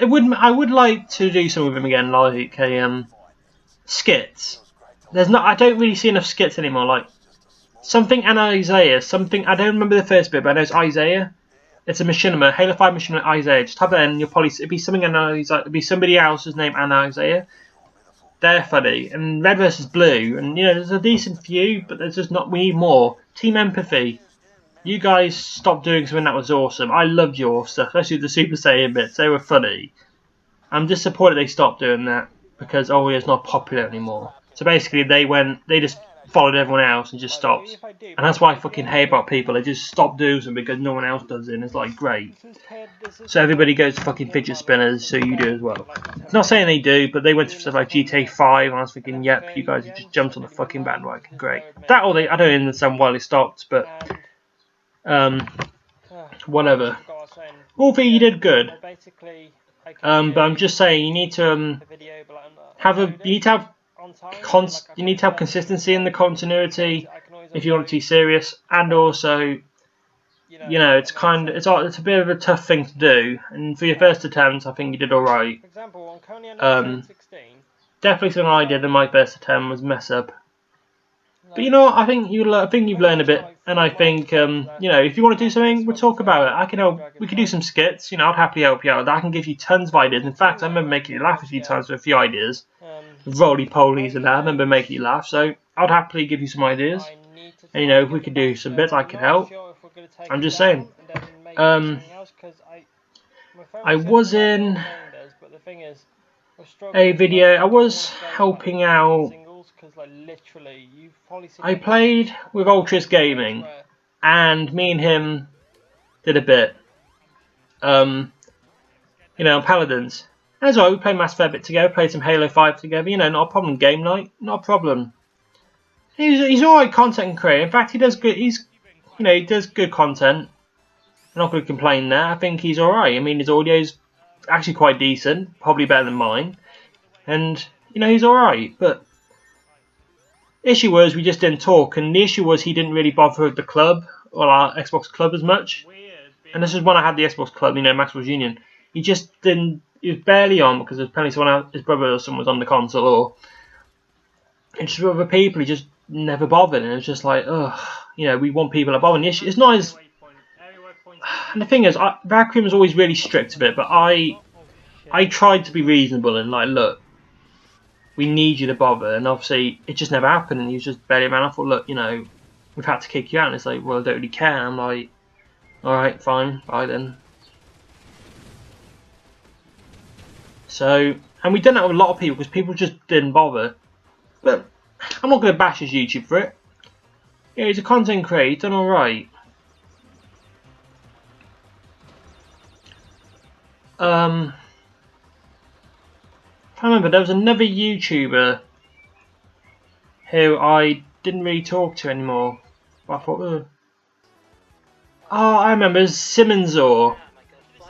it would, I would like to do some with him again, like a skits. There's not, I don't really see enough skits anymore, like something and Isaiah, something, I don't remember the first bit, but I know it's Isaiah. It's a machinima, Halo 5 machinima Isaiah. Just type that in, you'll probably, it'd be something and Isaiah, it'd be somebody else's name and Isaiah. They're funny. And Red vs Blue, and you know, there's a decent few, but there's just not, we need more. Team Empathy. You guys stopped doing something that was awesome. I loved your stuff, especially the Super Saiyan bits, they were funny. I'm disappointed they stopped doing that, because it's not popular anymore. So basically they just followed everyone else and just stopped. And that's why I fucking hate about people. They just stop doing something because no one else does it, and it's like, great. So everybody goes to fucking fidget spinners, so you do as well. It's not saying they do, but they went to stuff like GTA 5, and I was thinking, yep, you guys have just jumped on the fucking bandwagon, great. That or I don't understand why they stopped, but whatever. Wolfie, you did good. But I'm just saying, you need to you need to have consistency in the continuity if you want it to be serious, and also, you know, it's a bit of a tough thing to do. And for your first attempt, I think you did all right. Definitely something I did in my first attempt was mess up. But you know what? I think you've learned a bit, and I think you know, if you want to do something, we'll talk about it. I can help. We could do some skits. You know, I'd happily help you out with that. I can give you tons of ideas. In fact, I remember making you laugh a few times with a few ideas, roly polies and that. I remember making you laugh, so I'd happily give you some ideas. And you know, if we could do some bits, I could help. I'm just saying. I was in a video. I was helping out. I played with Ultras Gaming, and me and him did a bit. You know, Paladins. As well, we played Mass Fair bit together, played some Halo 5 together. You know, not a problem. Game night, not a problem. He's all right content creator. In fact, he does good. He does good content. I'm not going to complain there. I think he's all right. I mean, his audio's actually quite decent, probably better than mine, and you know, he's all right. But issue was we just didn't talk, and the issue was he didn't really bother with the club or our Xbox club as much. And this is when I had the Xbox club, you know, Maximals Union. He just didn't. He was barely on because there's apparently someone else, his brother or someone was on the console, or just with other people. He just never bothered, and it was just like, ugh, you know, we want people to bother. And the issue, it's not as. And the thing is, Vacuum was always really strict a bit, but I tried to be reasonable and like, look, we need you to bother, and obviously it just never happened, and he was just barely a man. I thought, look, you know, we've had to kick you out, and it's like, well, I don't really care. I'm like, alright, fine, bye then. So, and we've done that with a lot of people, because people just didn't bother. But I'm not going to bash his YouTube for it. Yeah, he's a content creator, he's done alright. I remember there was another YouTuber who I didn't really talk to anymore. But I thought, ugh. Oh, I remember, it was Simmonsor.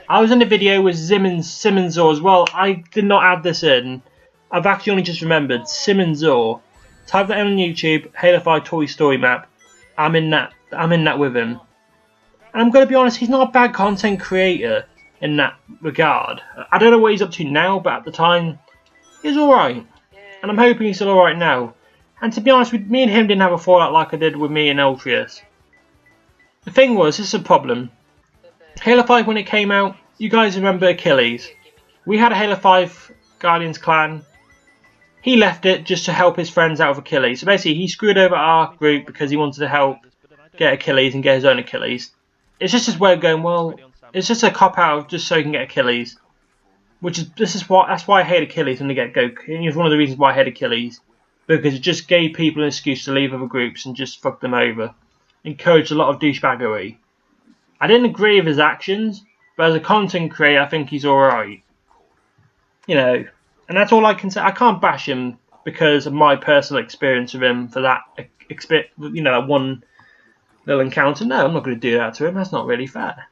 I was in a video with Simmonsor as well. I did not add this in. I've actually only just remembered. Simmonsor. Type that in on YouTube, Halo 5 Toy Story map. I'm in that with him. And I'm going to be honest, he's not a bad content creator in that regard. I don't know what he's up to now, but at the time, he was alright. And I'm hoping he's still alright now. And to be honest, with me and him didn't have a fallout like I did with me and Ultrius. The thing was, this is a problem. Halo 5, when it came out, you guys remember Achilles. We had a Halo 5 Guardians clan. He left it just to help his friends out of Achilles. So basically, he screwed over our group because he wanted to help get Achilles and get his own Achilles. It's just his way of going, well, it's just a cop-out just so he can get Achilles. That's why I hate Achilles from the get-go. It's one of the reasons why I hate Achilles. Because it just gave people an excuse to leave other groups and just fuck them over. Encouraged a lot of douchebaggery. I didn't agree with his actions, but as a content creator, I think he's alright. You know, and that's all I can say. I can't bash him because of my personal experience with him for that that one little encounter. No, I'm not going to do that to him. That's not really fair.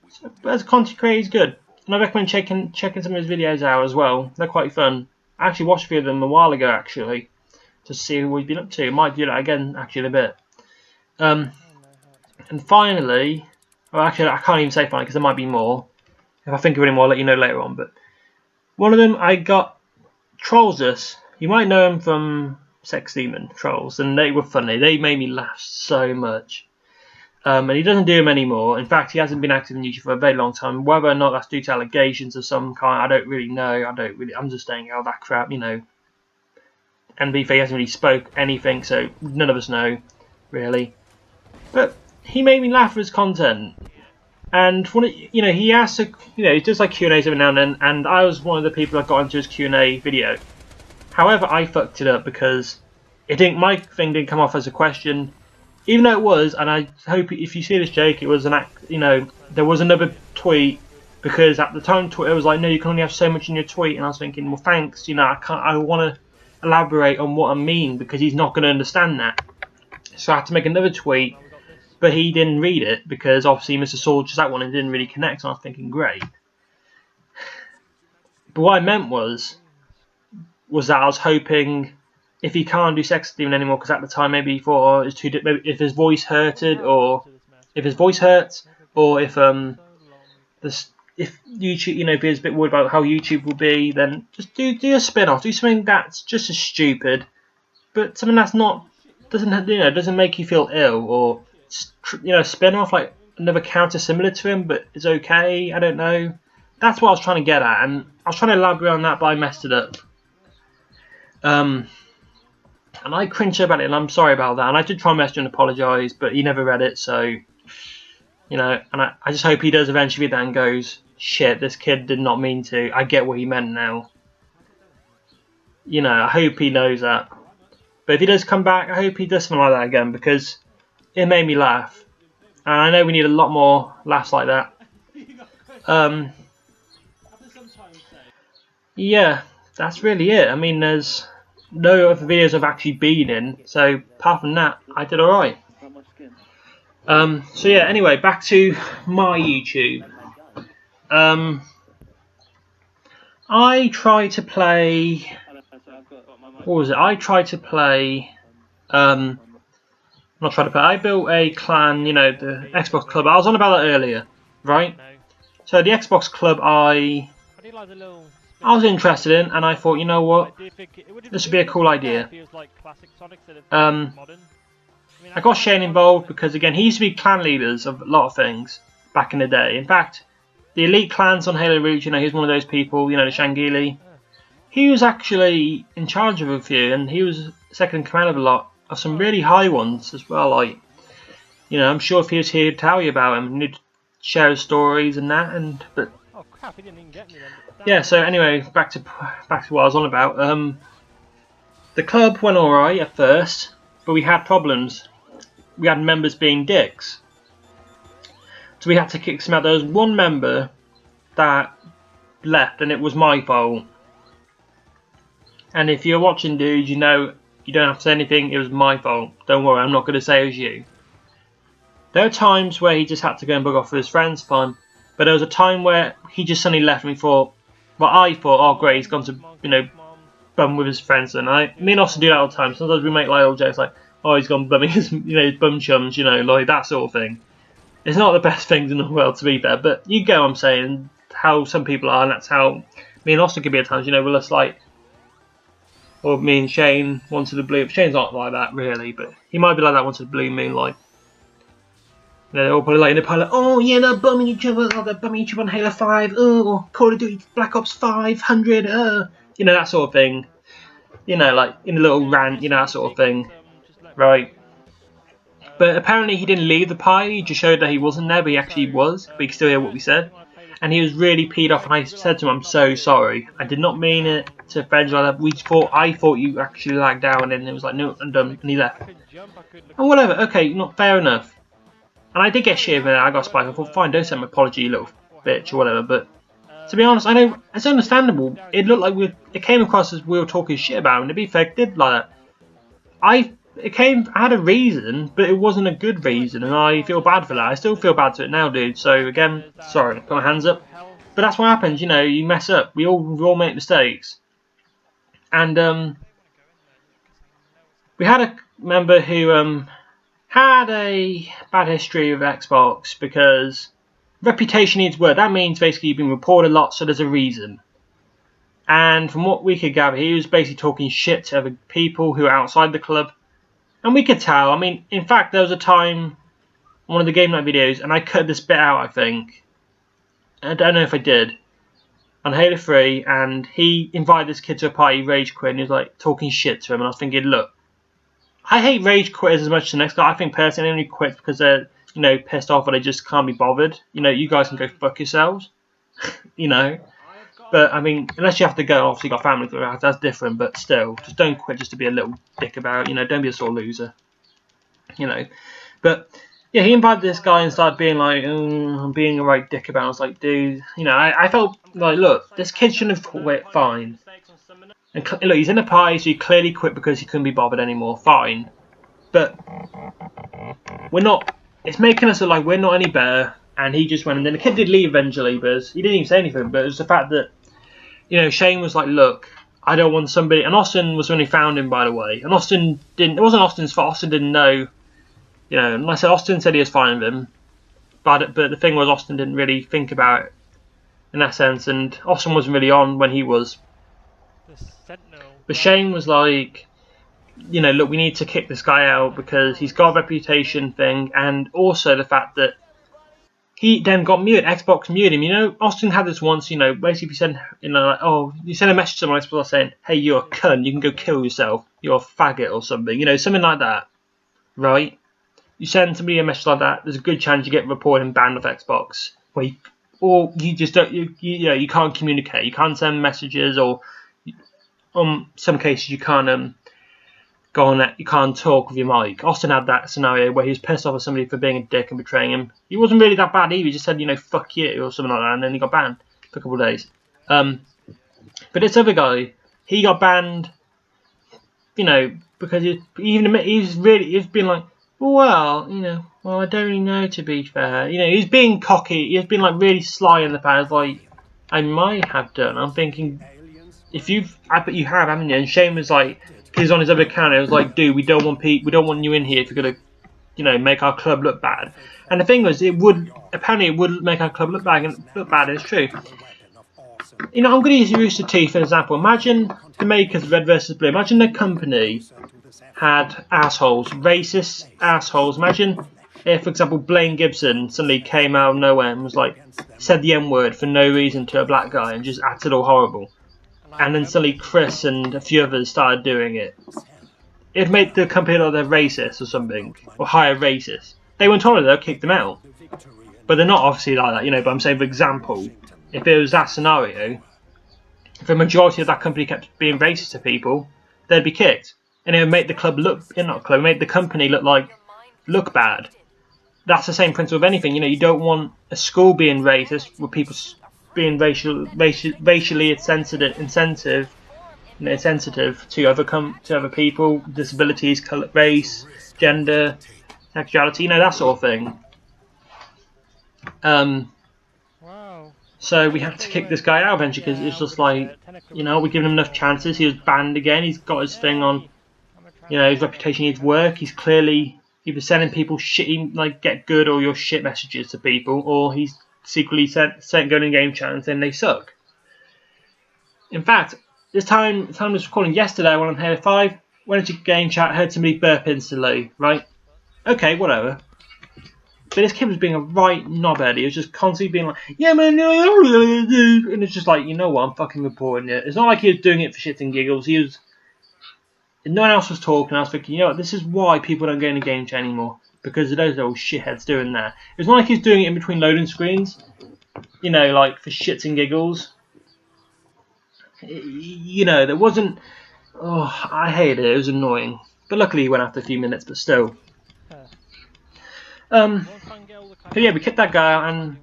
So, but as a content creator, he's good, and I recommend checking some of his videos out as well. They're quite fun. I actually watched a few of them a while ago, actually, to see what he's been up to. Might do that again, actually, in a bit. And finally, well, actually, I can't even say finally because there might be more. If I think of any more, I'll let you know later on. But one of them, I got Trollsus. You might know him from Sex Demon Trolls, and they were funny. They made me laugh so much. And he doesn't do them anymore. In fact, he hasn't been active in YouTube for a very long time. Whether or not that's due to allegations of some kind, I don't really know. I'm just saying all that crap, you know. And he hasn't really spoke anything, so none of us know, really. But he made me laugh with his content. And he asks, he does like Q&As every now and then, and I was one of the people that got into his Q&A video. However, I fucked it up because my thing didn't come off as a question. Even though it was, and I hope if you see this, Jake, it was there was another tweet, because at the time Twitter was like, no, you can only have so much in your tweet, and I was thinking, well, thanks, I want to elaborate on what I mean, because he's not going to understand that. So I had to make another tweet, but he didn't read it, because obviously Mr. Sword just that one and didn't really connect, and I was thinking, great. But what I meant was that I was hoping, if he can't do Sex Demon anymore, because at the time maybe he thought, it's too, maybe if his voice hurted, or if his voice hurts, or if YouTube, if he was a bit worried about how YouTube will be, then just do a spin-off, do something that's just as stupid, but something that's doesn't make you feel ill, or spin-off like another character similar to him, but it's okay. I don't know. That's what I was trying to get at, and I was trying to elaborate on that, but I messed it up. And I cringed about it, and I'm sorry about that. And I did try and message him and apologise, but he never read it, so, and I just hope he does eventually read that and goes, shit, this kid did not mean to. I get what he meant now. I hope he knows that. But if he does come back, I hope he does something like that again, because it made me laugh. And I know we need a lot more laughs like that. Yeah, that's really it. I mean, there's no other videos I've actually been in, so apart from that, I did alright. So yeah, anyway, back to my YouTube. I tried to play... What was it? I built a clan, the Xbox Club. I was on about that earlier, right? So the Xbox Club I was interested in, and I thought, you know what, this would be a cool idea. I got Shane involved because, again, he used to be clan leaders of a lot of things back in the day. In fact, the elite clans on Halo Reach, he was one of those people, the Shangili. He was actually in charge of a few, and he was second in command of a lot of some really high ones as well. Like, I'm sure if he was here to tell you about him, he'd share his stories and that. But oh crap, he didn't even get me then. Yeah. So anyway, back to what I was on about. The club went alright at first, but we had problems. We had members being dicks, so we had to kick some out. There was one member that left, and it was my fault. And if you're watching, dude, you don't have to say anything. It was my fault. Don't worry, I'm not going to say it was you. There are times where he just had to go and bug off with his friends, fine. But there was a time where he just suddenly left, and I thought, oh great, he's gone to, bum with his friends. And me and Austin do that all the time. Sometimes we make little jokes like, oh, he's gone bumming his, his bum chums, like that sort of thing. It's not the best things in the world, to be fair, but you get what I'm saying, how some people are, and that's how me and Austin can be at times, we're just like, or me and Shane once in the blue. Shane's not like that really, but he might be like that once in the blue moonlight. They're all probably like in the pilot, oh yeah, they're bumming each other, they're bumming each other on Halo 5, or Call of Duty Black Ops 500, that sort of thing. Like in a little rant, that sort of thing. Right. But apparently he didn't leave the party, he just showed that he wasn't there, but he actually was. We could still hear what we said. And he was really peed off, and I said to him, I'm so sorry. I did not mean it to offend you like that. I thought you actually lagged out, and then it was like, no, I'm done, and he left. And whatever, okay, not fair enough. And I did get shit with it, I got spiked. I thought, fine, don't send an apology, you little bitch, or whatever. But to be honest, I know it's understandable. It looked like it came across as we were talking shit about him, and to be fair, it did like that. I had a reason, but it wasn't a good reason, and I feel bad for that. I still feel bad to it now, dude. So again, sorry, put my hands up. But that's what happens, you know. You mess up. We all make mistakes. And we had a member who had a bad history with Xbox because reputation needs work. That means basically you've been reported a lot, so there's a reason. And from what we could gather, he was basically talking shit to other people who are outside the club. And we could tell. I mean, in fact, there was a time on one of the game night videos, and I cut this bit out, I think. I don't know if I did. On Halo 3, and he invited this kid to a party, rage quit, and he was like talking shit to him. And I was thinking, look, I hate rage quitters as much as the next guy. I think personally, they only quit because they're, you know, pissed off or they just can't be bothered. You know, you guys can go fuck yourselves. You know. But, I mean, unless you have to go, obviously you got family for that, that's different, but still, just don't quit just to be a little dick about it, you know, don't be a sore loser, you know. But, yeah, he invited this guy and started being like, I'm being a right dick about it. I was like, dude, you know, I felt like, look, this kid shouldn't have quit, fine. And look, he's in a party, so he clearly quit because he couldn't be bothered anymore, fine. But, we're not, it's making us look like we're not any better. And he just went, and then the kid did leave eventually, but he didn't even say anything. But it was the fact that, you know, Shane was like, look, I don't want somebody, and Austin was when he found him, by the way. And Austin didn't, it wasn't Austin's fault, Austin didn't know, you know, and I said Austin said he was fine with him. But the thing was, Austin didn't really think about it in that sense, and Austin wasn't really on when he was. But Shane was like, you know, look, we need to kick this guy out because he's got a reputation thing, and also the fact that he then got muted. Xbox muted him. You know, Austin had this once. You know, basically, send, you know, like, oh, you send a message to someone on Xbox saying, "Hey, you're a cunt. You can go kill yourself. You're a faggot or something." You know, something like that, right? You send somebody a message like that, there's a good chance you get reported and banned off Xbox. Or you just don't. You know, you can't communicate. You can't send messages, or some cases you can't go on that. You can't talk with your mic. Austin had that scenario where he was pissed off at somebody for being a dick and betraying him. He wasn't really that bad either. He just said, you know, fuck you or something like that, and then he got banned for a couple of days. But this other guy, he got banned, you know, because he's been like, well, you know, well, I don't really know, to be fair. You know, he's being cocky. He's been like really sly in the past. Like, I might have done. I'm thinking, I bet you have, haven't you? And Shane was like, he's on his other account. It was like, dude, we don't want you in here if you're gonna, you know, make our club look bad. And the thing was, apparently it would make our club look bad, and it's true. You know, I'm gonna use Rooster Teeth for an example. Imagine the makers of Red vs Blue. Imagine the company had assholes, racist assholes. Imagine if, for example, Blaine Gibson suddenly came out of nowhere and was like, said the N-word for no reason to a black guy and just acted all horrible. And then suddenly Chris and a few others started doing it. It'd make the company look like they're racist or something, or hire racists. They weren't told they'll kick them out. But they're not obviously like that, you know, but I'm saying, for example, if it was that scenario, if a majority of that company kept being racist to people, they'd be kicked. And it would make the club make the company look bad. That's the same principle of anything, you know, you don't want a school being racist with people being racially insensitive to other people, disabilities, colour, race, gender, sexuality, you know, that sort of thing. So we had to kick this guy out eventually because it's just like, you know, we're giving him enough chances. He was banned again. He's got his thing on, you know, his reputation needs work. He's clearly either sending people shitty, like, get good or your shit messages to people, or he's secretly going in game chat and saying they suck. In fact, this time I was recording yesterday, I went on Halo 5, went into game chat, heard somebody burp instantly, right? Okay, whatever. But this kid was being a right knobhead. He was just constantly being like, yeah man, and it's just like, you know what, I'm fucking reporting it. It's not like he was doing it for shits and giggles. No one else was talking. I was thinking, you know what, this is why people don't go in a game chat anymore. Because of those little shitheads doing that. It's not like he's doing it in between loading screens. You know, like for shits and giggles. You know, there wasn't... Oh, I hated it. It was annoying. But luckily he went after a few minutes, but still. So yeah, we kicked that guy out, and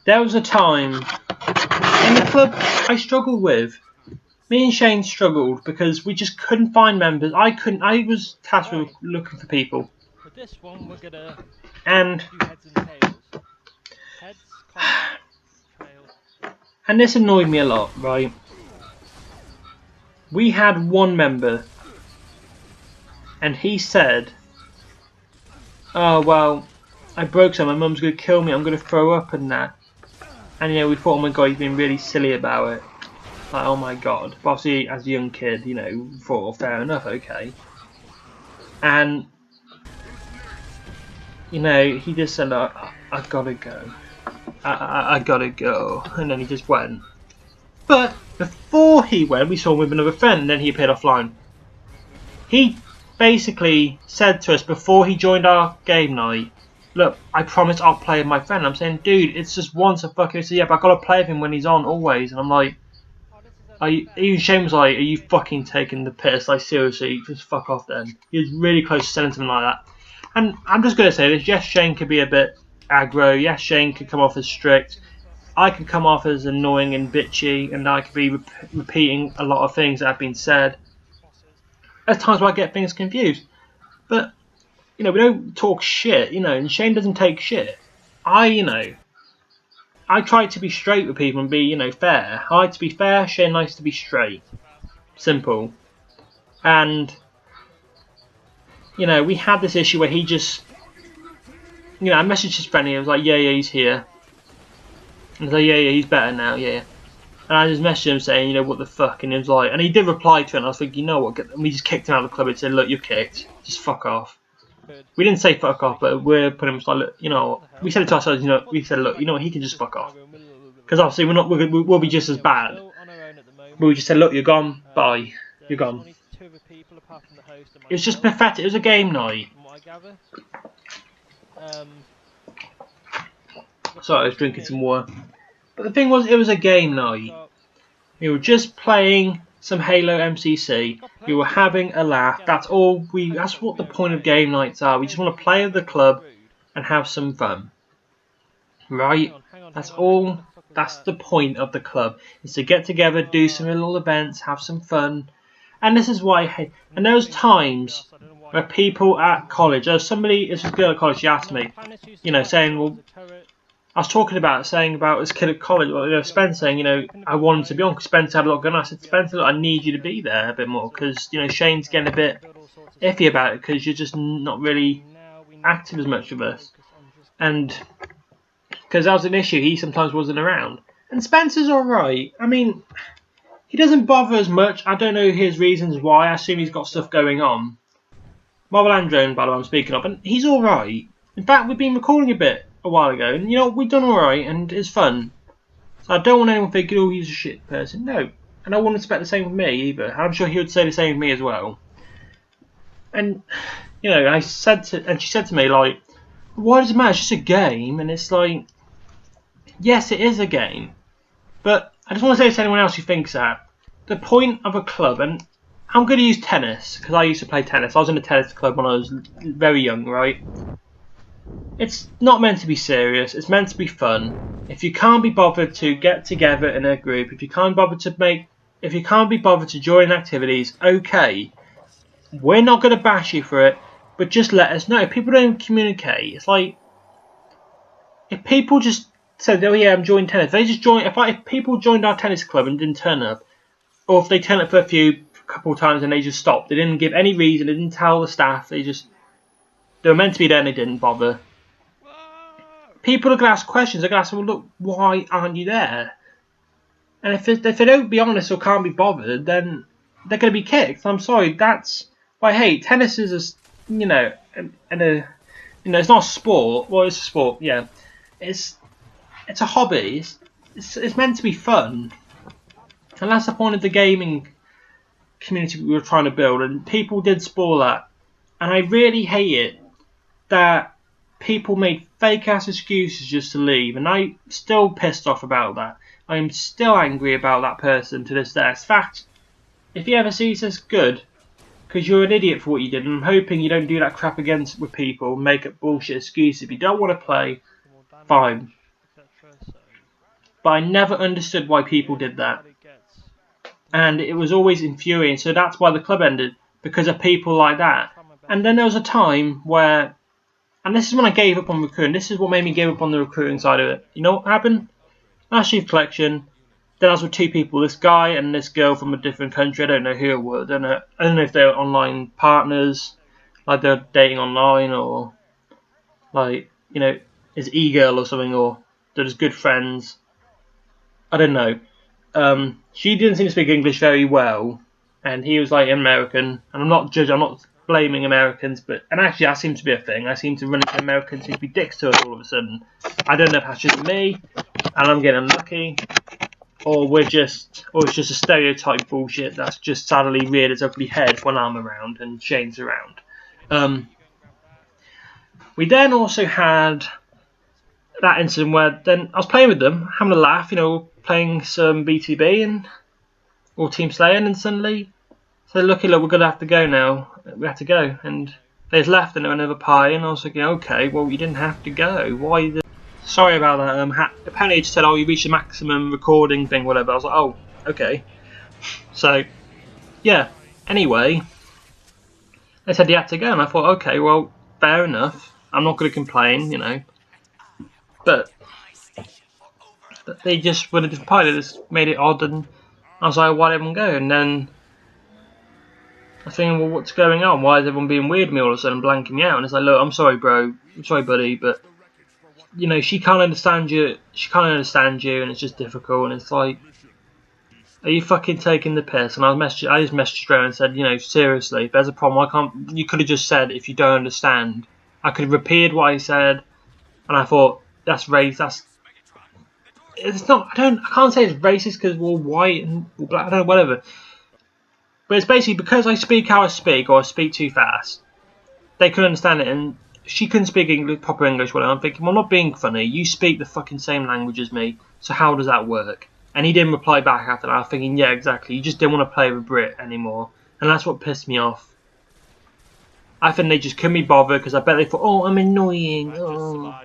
there was a time in the club I struggled with. Me and Shane struggled because we just couldn't find members. I was tasked with looking for people. For this one, we're gonna And do heads and tails. Heads, combat, tails. and this annoyed me a lot, right? We had one member, and he said, "Oh well, I broke something. My mum's gonna kill me. I'm gonna throw up and that." And you know, we thought, "Oh my god, he's been really silly about it." Like, oh my god. But obviously, as a young kid, you know, we thought, well, fair enough, okay. And you know, he just said, "I gotta go. I gotta go," and then he just went. But before he went, we saw him with another friend, and then he appeared offline. He basically said to us before he joined our game night, "Look, I promise I'll play with my friend." I'm saying, "Dude, it's just once a fucking." So yeah, but I gotta play with him when he's on always. And I'm like, even Shane was like, "Are you fucking taking the piss? Like seriously, just fuck off." Then he was really close to saying something like that. And I'm just gonna say this: yes, Shane could be a bit aggro. Yes, Shane could come off as strict. I could come off as annoying and bitchy, and I could be repeating a lot of things that have been said. At times where I get things confused. But, you know, we don't talk shit, you know, and Shane doesn't take shit. I try to be straight with people and be, you know, fair. I like to be fair, Shane likes to be straight. Simple. And, you know, we had this issue where he just, you know, I messaged his friend and he was like, yeah, he's here. And I was like, yeah, he's better now, yeah. And I just messaged him saying, you know, what the fuck, and he was like, and he did reply to it, and I was thinking, you know what, and we just kicked him out of the club and said, look, you're kicked, just fuck off. Good. We didn't say fuck off, but we're putting him like, look, you know, we said it to ourselves, you know, we said, look, you know what, he can just fuck off. Because obviously we'll be just as bad. But we just said, look, you're gone, bye, you're gone. It was just pathetic, it was a game night. Sorry, I was drinking some water. But the thing was, it was a game night. We were just playing some Halo MCC. We were having a laugh. That's all. That's what the point of game nights are. We just want to play with the club and have some fun, right? That's all. That's the point of the club. Is to get together, do some little events, have some fun. And this is why I hate. And there was times where people at college, there's a girl at college. She asked me, you know, saying, well. I was talking about this kid at college, you know, Spencer saying, you know, I want him to be on because Spencer had a lot going on. I said, Spencer, look, I need you to be there a bit more because, you know, Shane's getting a bit iffy about it because you're just not really active as much with us. And because that was an issue, he sometimes wasn't around. And Spencer's alright. I mean, he doesn't bother as much. I don't know his reasons why. I assume he's got stuff going on. Marvel and Drone, by the way, I'm speaking of, and he's alright. In fact, we've been recording a bit a while ago, and you know, we've done alright, and it's fun. So I don't want anyone thinking, oh, he's a shit person. No. And I wouldn't expect the same with me either. I'm sure he would say the same with me as well. And, you know, she said to me, like, why does it matter? It's just a game. And it's like, yes, it is a game. But I just want to say to anyone else who thinks that, the point of a club, and I'm going to use tennis, because I used to play tennis. I was in a tennis club when I was very young, right? It's not meant to be serious, it's meant to be fun. If you can't be bothered to get together in a group, if you can't be bothered to join activities, okay. We're not going to bash you for it, but just let us know. If people don't communicate, it's like, if people just said, oh yeah, I'm joining tennis, if people joined our tennis club and didn't turn up, or if they turned up for a couple of times and they just stopped, they didn't give any reason, they didn't tell the staff, they were meant to be there and they didn't bother. People are going to ask questions. They're going to ask, well, look, why aren't you there? And if they don't be honest or can't be bothered, then they're going to be kicked. I'm sorry, that's what I hate. Tennis is, you know, it's not a sport. Well, it's a sport, yeah. It's a hobby. It's meant to be fun. And that's the point of the gaming community we were trying to build. And people did spoil that. And I really hate it that people made fake ass excuses just to leave, and I'm still pissed off about that. I'm still angry about that person to this day. In fact, if he ever sees this, good, because you're an idiot for what you did, and I'm hoping you don't do that crap again with people, make up bullshit excuses. If you don't want to play, fine. But I never understood why people did that. and it was always infuriating. So that's why the club ended, because of people like that. And then there was a time where, and this is when I gave up on recruiting. This is what made me give up on the recruiting side of it. You know what happened? Last Chief Collection. Then I was with two people, this guy and this girl from a different country. I don't know who it was. I don't know if they were online partners, like they're dating online, or like, you know, is e-girl or something, or they're just good friends. I don't know. She didn't seem to speak English very well, and he was like American. And I'm not blaming Americans, and actually that seems to be a thing. I seem to run into Americans who be dicks to us all of a sudden. I don't know if that's just me, and I'm getting unlucky, or it's just a stereotype bullshit that's just sadly reared its ugly head when I'm around and Shane's around. We then also had that incident where then I was playing with them, having a laugh, you know, playing some BTB or Team Slaying, and suddenly so looky, look, we're gonna have to go now. We have to go, and they just left and there was another pie, and I was thinking, okay, well, you didn't have to go. Why? Sorry about that. Apparently, it just said, oh, you reached the maximum recording thing, whatever. I was like, oh, okay. So, yeah. Anyway, they said you had to go, and I thought, okay, well, fair enough. I'm not going to complain, you know. But they just went a different pie. They just made it odd, and I was like, why did everyone go? And then I was thinking, well, what's going on? Why is everyone being weird to me all of a sudden, blanking me out? And it's like, look, I'm sorry, bro. I'm sorry, buddy, but you know, she can't understand you. She can't understand you, and it's just difficult. And it's like, are you fucking taking the piss? And I just messaged her and said, you know, seriously, if there's a problem, I can't. You could have just said, if you don't understand. I could have repeated what I said, and I thought that's racist. It's not. I can't say it's racist because we're all white and we're black. I don't know, whatever. But it's basically because I speak how I speak, or I speak too fast. They couldn't understand it, and she couldn't speak English, proper English. Well, I'm thinking, well, I'm not being funny. You speak the fucking same language as me, so how does that work? And he didn't reply back after that. I was thinking, yeah, exactly. You just didn't want to play with Brit anymore, and that's what pissed me off. I think they just couldn't be bothered because I bet they thought, oh, I'm annoying. Oh.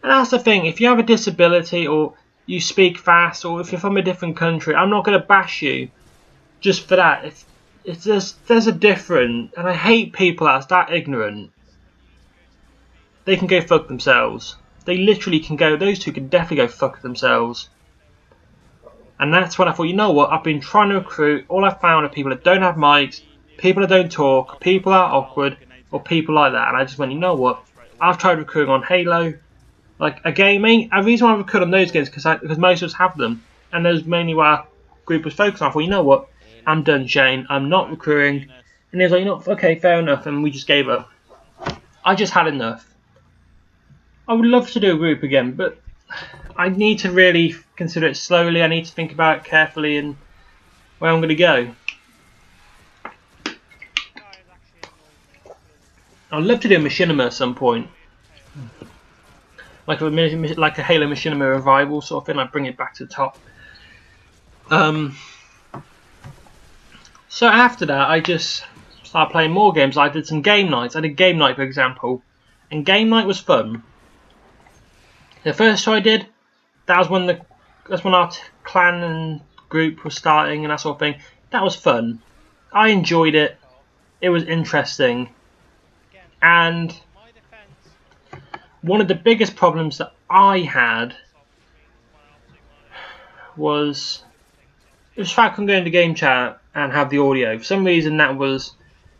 And that's the thing. If you have a disability or you speak fast, or if you're from a different country, I'm not going to bash you just for that. There's a difference, and I hate people that's that ignorant. They can go fuck themselves. They literally can go. Those two can definitely go fuck themselves. And that's when I thought, you know what? I've been trying to recruit. All I've found are people that don't have mics, people that don't talk, people that are awkward, or people like that. And I just went, you know what? I've tried recruiting on Halo, like a gaming. The reason why I recruit on those games because most of us have them, and those mainly what our group was focused on. I thought, you know what? I'm done, Shane. I'm not recruiting. And he was like, you know, okay, fair enough. And we just gave up. I just had enough. I would love to do a group again, but I need to really consider it slowly. I need to think about it carefully and where I'm going to go. I'd love to do a machinima at some point. Like a Halo Machinima revival sort of thing. I'd bring it back to the top. So after that, I just started playing more games. I did some game nights. I did game night, for example. And game night was fun. The first show I did, that's when our clan and group was starting and that sort of thing. That was fun. I enjoyed it. It was interesting. And one of the biggest problems that I had was the fact I couldn't go into game chat and have the audio. For some reason that was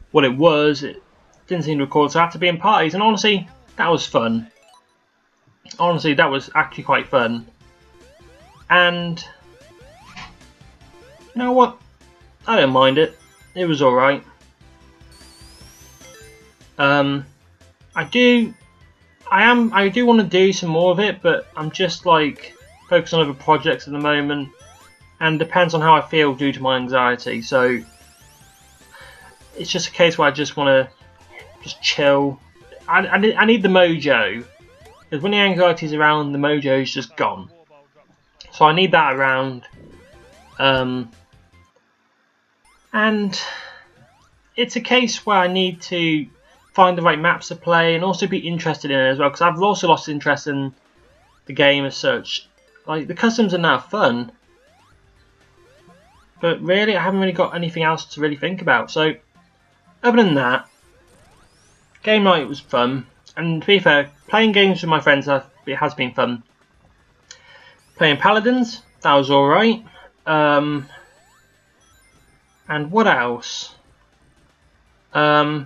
what it was. It didn't seem to record, so I had to be in parties. And honestly, that was fun. Honestly, that was actually quite fun. And you know what? I don't mind it. It was alright. I do want to do some more of it, but I'm just like focused on other projects at the moment, and depends on how I feel due to my anxiety. So it's just a case where I just want to just chill. I need the mojo. Because when the anxiety is around, the mojo is just gone. So I need that around. And it's a case where I need to find the right maps to play and also be interested in it as well. Because I've also lost interest in the game as such. Like, the customs are now fun. But really, I haven't really got anything else to really think about. So, other than that, game night was fun. And to be fair, playing games with my friends, it has been fun. Playing Paladins, that was alright. And what else? I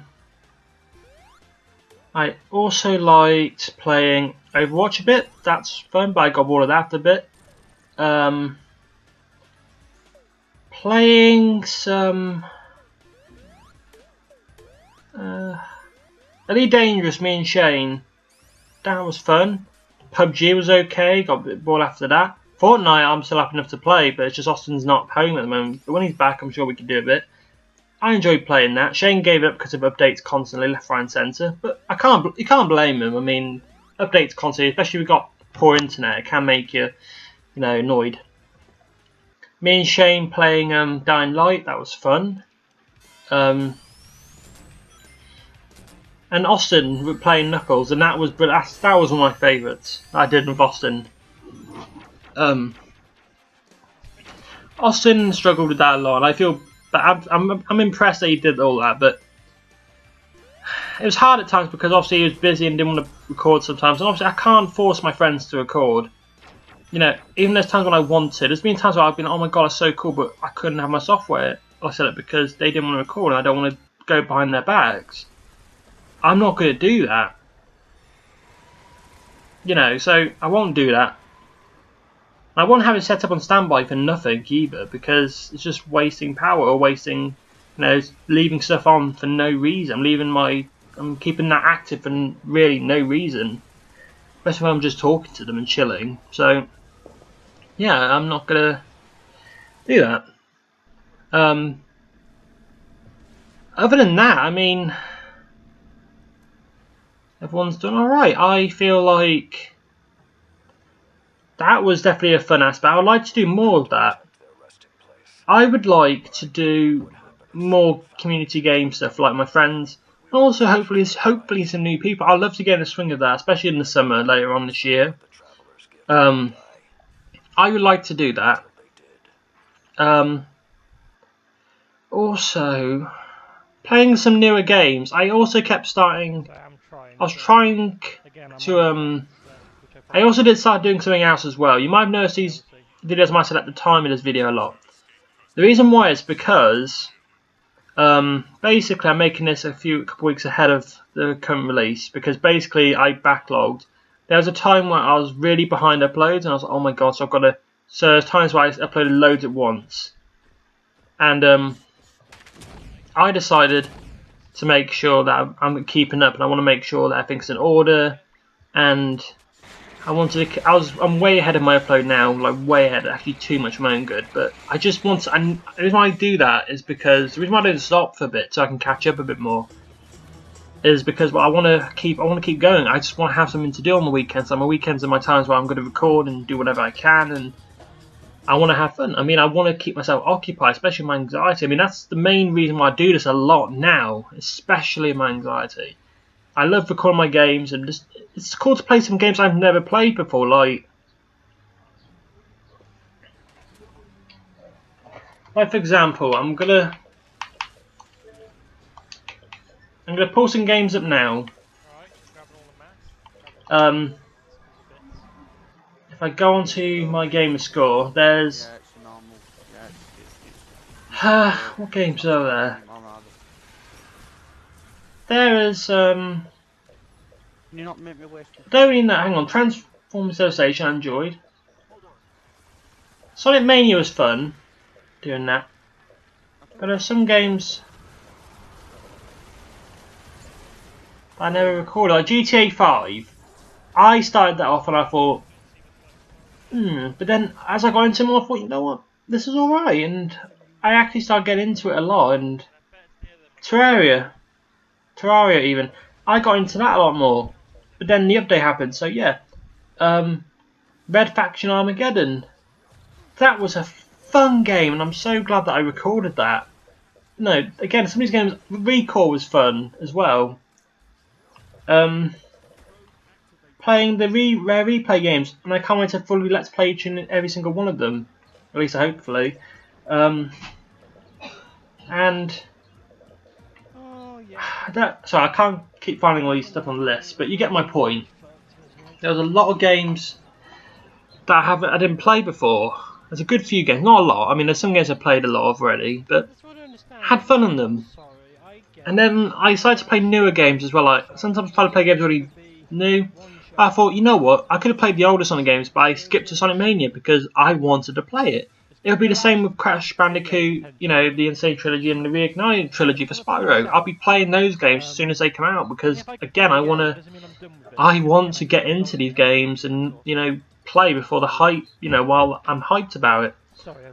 also liked playing Overwatch a bit. That's fun, but I got bored of that a bit. Playing some Elite Dangerous, me and Shane. That was fun. PUBG was okay. Got a bit bored after that. Fortnite, I'm still happy enough to play, but it's just Austin's not home at the moment. But when he's back, I'm sure we can do a bit. I enjoyed playing that. Shane gave it up because of updates constantly, left, right, and centre. But you can't blame him. I mean, updates constantly, especially if you've got poor internet, it can make you, annoyed. Me and Shane playing Dying Light, that was fun. And Austin playing Knuckles, and that was one of my favourites I did with Austin. Austin struggled with that a lot, and I feel. But I'm impressed that he did all that, but it was hard at times because obviously he was busy and didn't want to record sometimes, and obviously I can't force my friends to record. Even there's times when I wanted. There's been times where I've been, oh my god, it's so cool, but I couldn't have my software. I said it because they didn't want to record, and I don't want to go behind their backs. I'm not going to do that. So I won't do that. I won't have it set up on standby for nothing either, because it's just wasting power or wasting, leaving stuff on for no reason. I'm keeping that active for really no reason. Especially when I'm just talking to them and chilling. So, yeah, I'm not gonna do that. Other than that, I mean, everyone's done alright. I feel like that was definitely a fun aspect. I would like to do more of that. I would like to do more community game stuff like my friends. And also hopefully some new people. I'd love to get in the swing of that, especially in the summer later on this year. I would like to do that. Also, playing some newer games. I also kept starting. I was trying to I also did start doing something else as well. You might have noticed these videos might select the time of this video a lot. The reason why is because basically I'm making this a couple weeks ahead of the current release, because basically I backlogged. There was a time where I was really behind uploads and I was like, oh my god, so there's times where I uploaded loads at once. And I decided to make sure that I'm keeping up, and I want to make sure that everything's in order, and I'm way ahead of my upload now, like way ahead, actually too much for my own good, but I just want to, and the reason why I do that is because, the reason why I don't stop for a bit so I can catch up a bit more, is because I want to keep going. I just want to have something to do on the weekends. My weekends are my times where I'm going to record and do whatever I can, and I want to have fun. I mean, I want to keep myself occupied, especially my anxiety. I mean, that's the main reason why I do this a lot now, especially my anxiety. I love recording my games, and it's cool to play some games I've never played before. Like for example, I'm gonna pull some games up now. If I go onto my gamer score, there's what games are there? There is don't really know. Hang on, Transformers Association I enjoyed. Sonic Mania was fun doing that. But there's some games I never recorded. Like GTA 5. I started that off and I thought, but then as I got into more, I thought, you know what, this is alright, and I actually started getting into it a lot. And Terraria even, I got into that a lot more, but then the update happened, so yeah. Red Faction Armageddon, that was a fun game, and I'm so glad that I recorded that. No, again, some of these games, Recall was fun as well. Playing the rare replay games, and I can't wait to fully let's play each and every single one of them, at least hopefully. And Oh yeah. sorry, I can't keep finding all these stuff on the list, but you get my point. There was a lot of games that I didn't play before. There's a good few games, not a lot. I mean, there's some games I played a lot of already, but That's what I understand. had fun on them. Sorry, I get And then I decided to play newer games as well. Like sometimes I try to play games already new. I thought, you know what? I could have played the older Sonic games, but I skipped to Sonic Mania because I wanted to play it. It would be the same with Crash Bandicoot, you know, the Insane Trilogy and the Reignited Trilogy for Spyro. I'll be playing those games as soon as they come out because, again, I want to get into these games and, you know, play before the hype, you know, while I'm hyped about it.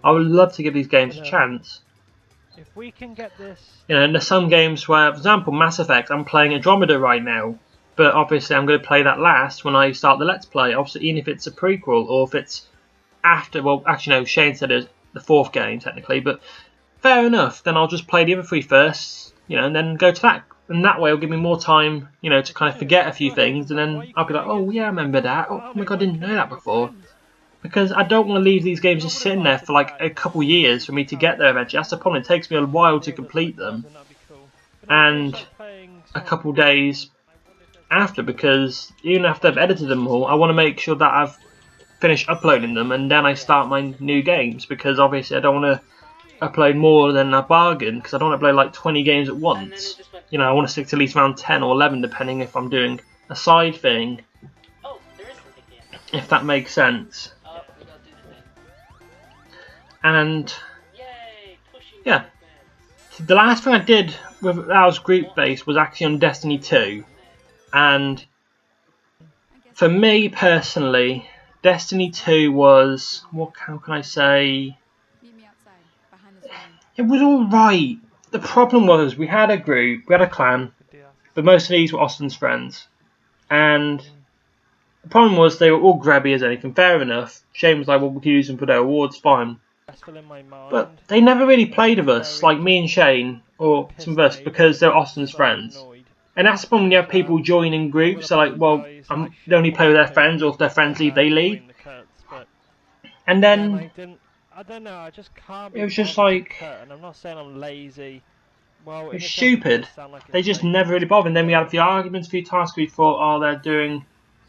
I would love to give these games a chance. If we can get this, you know, and there's some games where, for example, Mass Effect, I'm playing Andromeda right now, but obviously I'm going to play that last when I start the Let's Play, obviously even if it's a prequel, or if it's after, well, actually no, Shane said it's the 4th game technically, but fair enough, then I'll just play the other 3 first, you know, and then go to that, and that way it'll give me more time, you know, to kind of forget a few things, and then I'll be like, oh yeah, I remember that, oh my god, I didn't know that before. Because I don't want to leave these games just sitting there for like a couple years for me to get there eventually. That's the problem. It takes me a while to complete them. And a couple days after, because even after I've edited them all, I want to make sure that I've finished uploading them and then I start my new games. Because obviously I don't want to upload more than a bargain, because I don't want to upload like 20 games at once. You know, I want to stick to at least around 10 or 11 depending if I'm doing a side thing. If that makes sense. And yeah, the last thing I did that was group based was actually on Destiny 2, and for me personally, Destiny 2 was how can I say? It was alright. The problem was we had a group, we had a clan, but most of these were Austin's friends, and the problem was they were all grabby as anything. Fair enough. Shane was like, well, we could use them for their awards, fine. But they never really played with us, like me and Shane, or some of us, because they're Austin's friends. And that's the problem when you have people joining groups, they're like, well, they only play with their friends, or if their friends leave, they leave. And then, I don't know, I just can't it was just like, and I'm not saying I'm lazy. Well, it's stupid. They just never really bothered. And then we had a few arguments a few times, we thought, oh, they're doing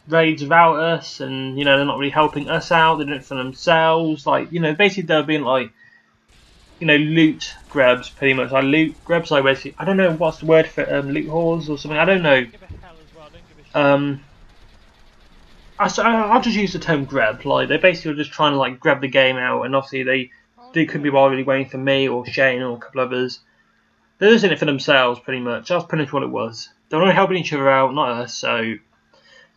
raids without us, and you know, they're not really helping us out, they're doing it for themselves, like, you know, basically they're being like, you know, loot grabs, pretty much, like loot grabs, like basically, I don't know what's the word for loot whores or something, I don't know, I'll just use the term grab, like, they basically were just trying to like grab the game out, and obviously they could be already waiting for me or Shane or a couple others. They're just in it for themselves, pretty much. That's pretty much what it was. They're not helping each other out, not us, so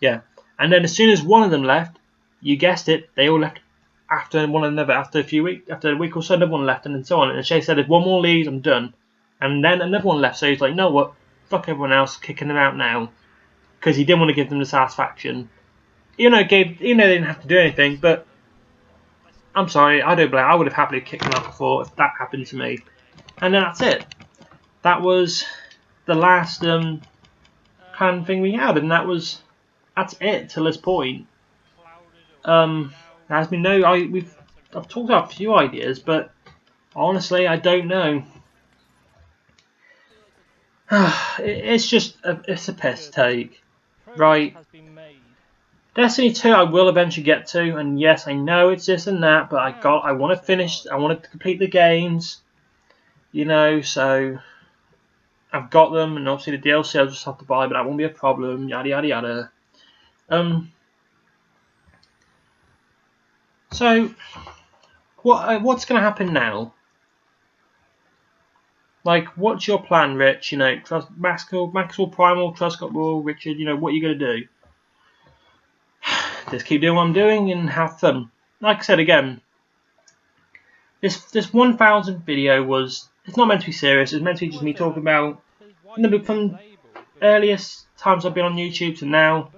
yeah. And then as soon as one of them left, you guessed it, they all left after one another. After a week or so, another one left, and then so on. And Shay said, if one more leaves, I'm done. And then another one left, so he's like, no, what? Fuck everyone else, kicking them out now. Because he didn't want to give them the satisfaction. You know, they didn't have to do anything, but I'm sorry, I don't blame. I would have happily kicked them out before if that happened to me. And then that's it. That was the last clan thing we had, and that's it till this point. There's been I've talked about a few ideas, but honestly, I don't know. It's a piss take, right? Destiny 2 I will eventually get to, and yes, I know it's this and that, but I want to complete the games, you know, so I've got them, and obviously the DLC I'll just have to buy, but that won't be a problem, yada yada yada. So, what's going to happen now? Like, what's your plan, Rich? You know, Maximal, Primal, Dragonball, Richard, you know, what are you going to do? Just keep doing what I'm doing and have fun. Like I said again, this 1000 video it's not meant to be serious, it's meant to be just me talking about, from earliest times I've been on YouTube to now,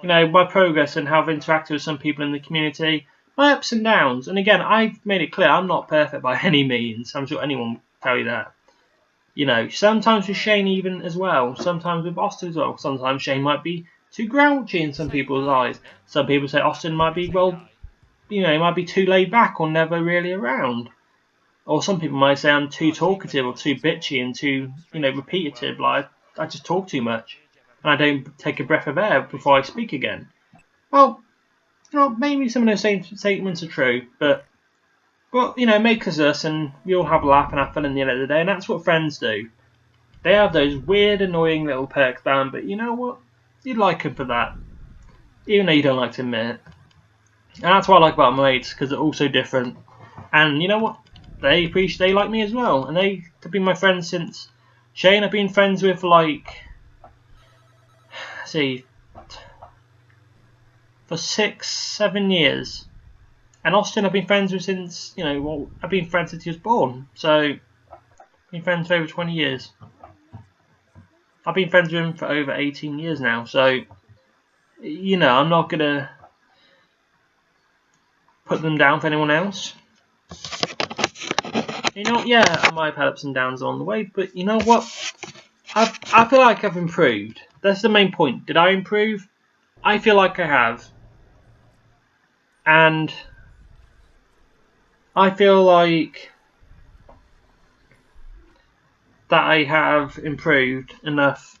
you know, my progress and how I've interacted with some people in the community, my ups and downs. And again, I've made it clear I'm not perfect by any means. I'm sure anyone will tell you that. You know, sometimes with Shane even as well, sometimes with Austin as well. Sometimes Shane might be too grouchy in some people's eyes. Some people say Austin might be, well, you know, he might be too laid back or never really around. or some people might say I'm too talkative or too bitchy and too, you know, repetitive. Like I just talk too much and I don't take a breath of air before I speak again. Well, you know, maybe some of those same statements are true, but you know, make us, and we all have a laugh and have fun in the end of the day, and that's what friends do. They have those weird, annoying little perks down, but you know what? You like them for that, even though you don't like to admit it. And that's what I like about my mates, because they're all so different. And you know what? They like me as well, and they have been my friends since Shane. I've been friends with like, see, for 6-7 years. And Austin I've been friends with since, you know, well, I've been friends since he was born. So, I've been friends for over 20 years. I've been friends with him for over 18 years now. So, you know, I'm not going to put them down for anyone else. You know, yeah, I might have had ups and downs along the way, but you know what? I feel like I've improved. That's the main point. Did I improve? I feel like I have. And I feel like that I have improved enough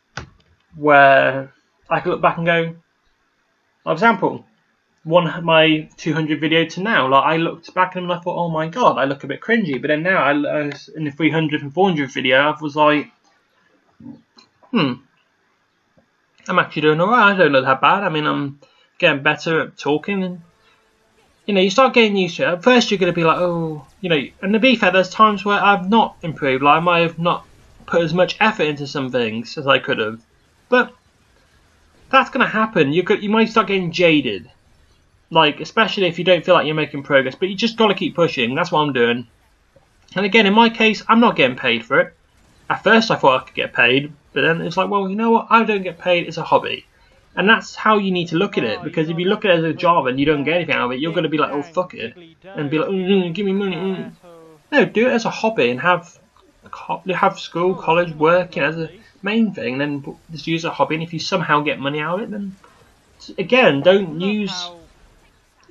where I can look back and go, for example, my 200 video to now, like I looked back and I thought, oh my god, I look a bit cringy. But then now, in the 300 and 400 video, I was like, I'm actually doing alright. I don't look that bad. I mean, I'm getting better at talking, and you know, you start getting used to it. At first, you're going to be like, oh, you know, and to be fair, there's times where I've not improved. Like, I might have not put as much effort into some things as I could have. But that's going to happen. You might start getting jaded. Like, especially if you don't feel like you're making progress. But you just got to keep pushing. That's what I'm doing. And again, in my case, I'm not getting paid for it. At first, I thought I could get paid. But then it's like, well, you know what? I don't get paid. It's a hobby. And that's how you need to look at it, because if you look at it as a job and you don't get anything out of it, you're going to be like, oh, fuck it, and be like, give me money. No, do it as a hobby and have school, college, work, you know, as a main thing, and then just use a hobby. And if you somehow get money out of it, then again, don't use,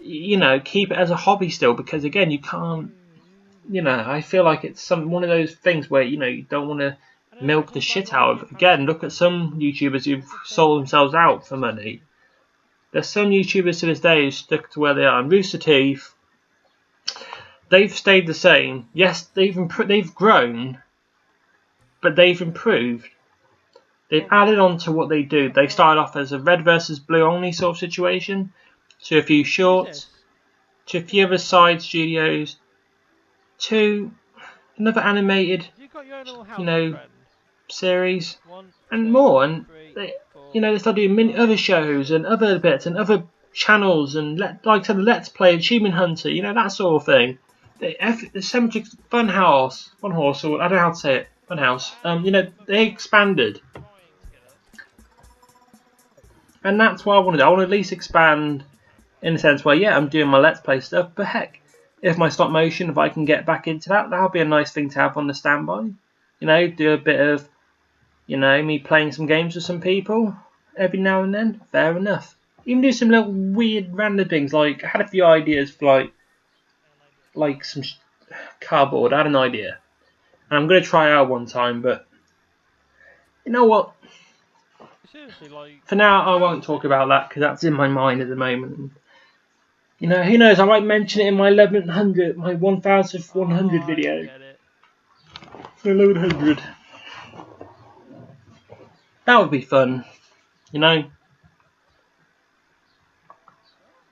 you know, keep it as a hobby still, because again, you can't, you know, I feel like it's one of those things where, you know, you don't want to milk the shit out of it. Again, look at some YouTubers who've sold themselves out for money. There's some YouTubers to this day who stick to where they are. And Rooster Teeth, they've stayed the same. Yes, they've grown, but they've improved. They've added on to what they do. They started off as a red versus blue only sort of situation, to a few shorts, to a few other side studios, to another animated, you know, series, and more, and they, you know, they start doing other shows and other bits and other channels, and like I said, Let's Play, Achievement Hunter, you know, that sort of thing. The Cemetery Funhouse, or I don't know how to say it, Funhouse. You know, they expanded, and that's what I want to do. I want to at least expand in the sense where, yeah, I'm doing my Let's Play stuff, but heck, if my stop motion, if I can get back into that, that'll be a nice thing to have on the standby. You know, do a bit of, you know, me playing some games with some people every now and then. Fair enough. Even do some little weird random things. Like, I had a few ideas for like some cardboard. I had an idea, and I'm going to try it out one time, but you know what? For now, I won't talk about that because that's in my mind at the moment. You know, who knows? I might mention it in my 1100, my 1100 video. 1100. That would be fun, you know.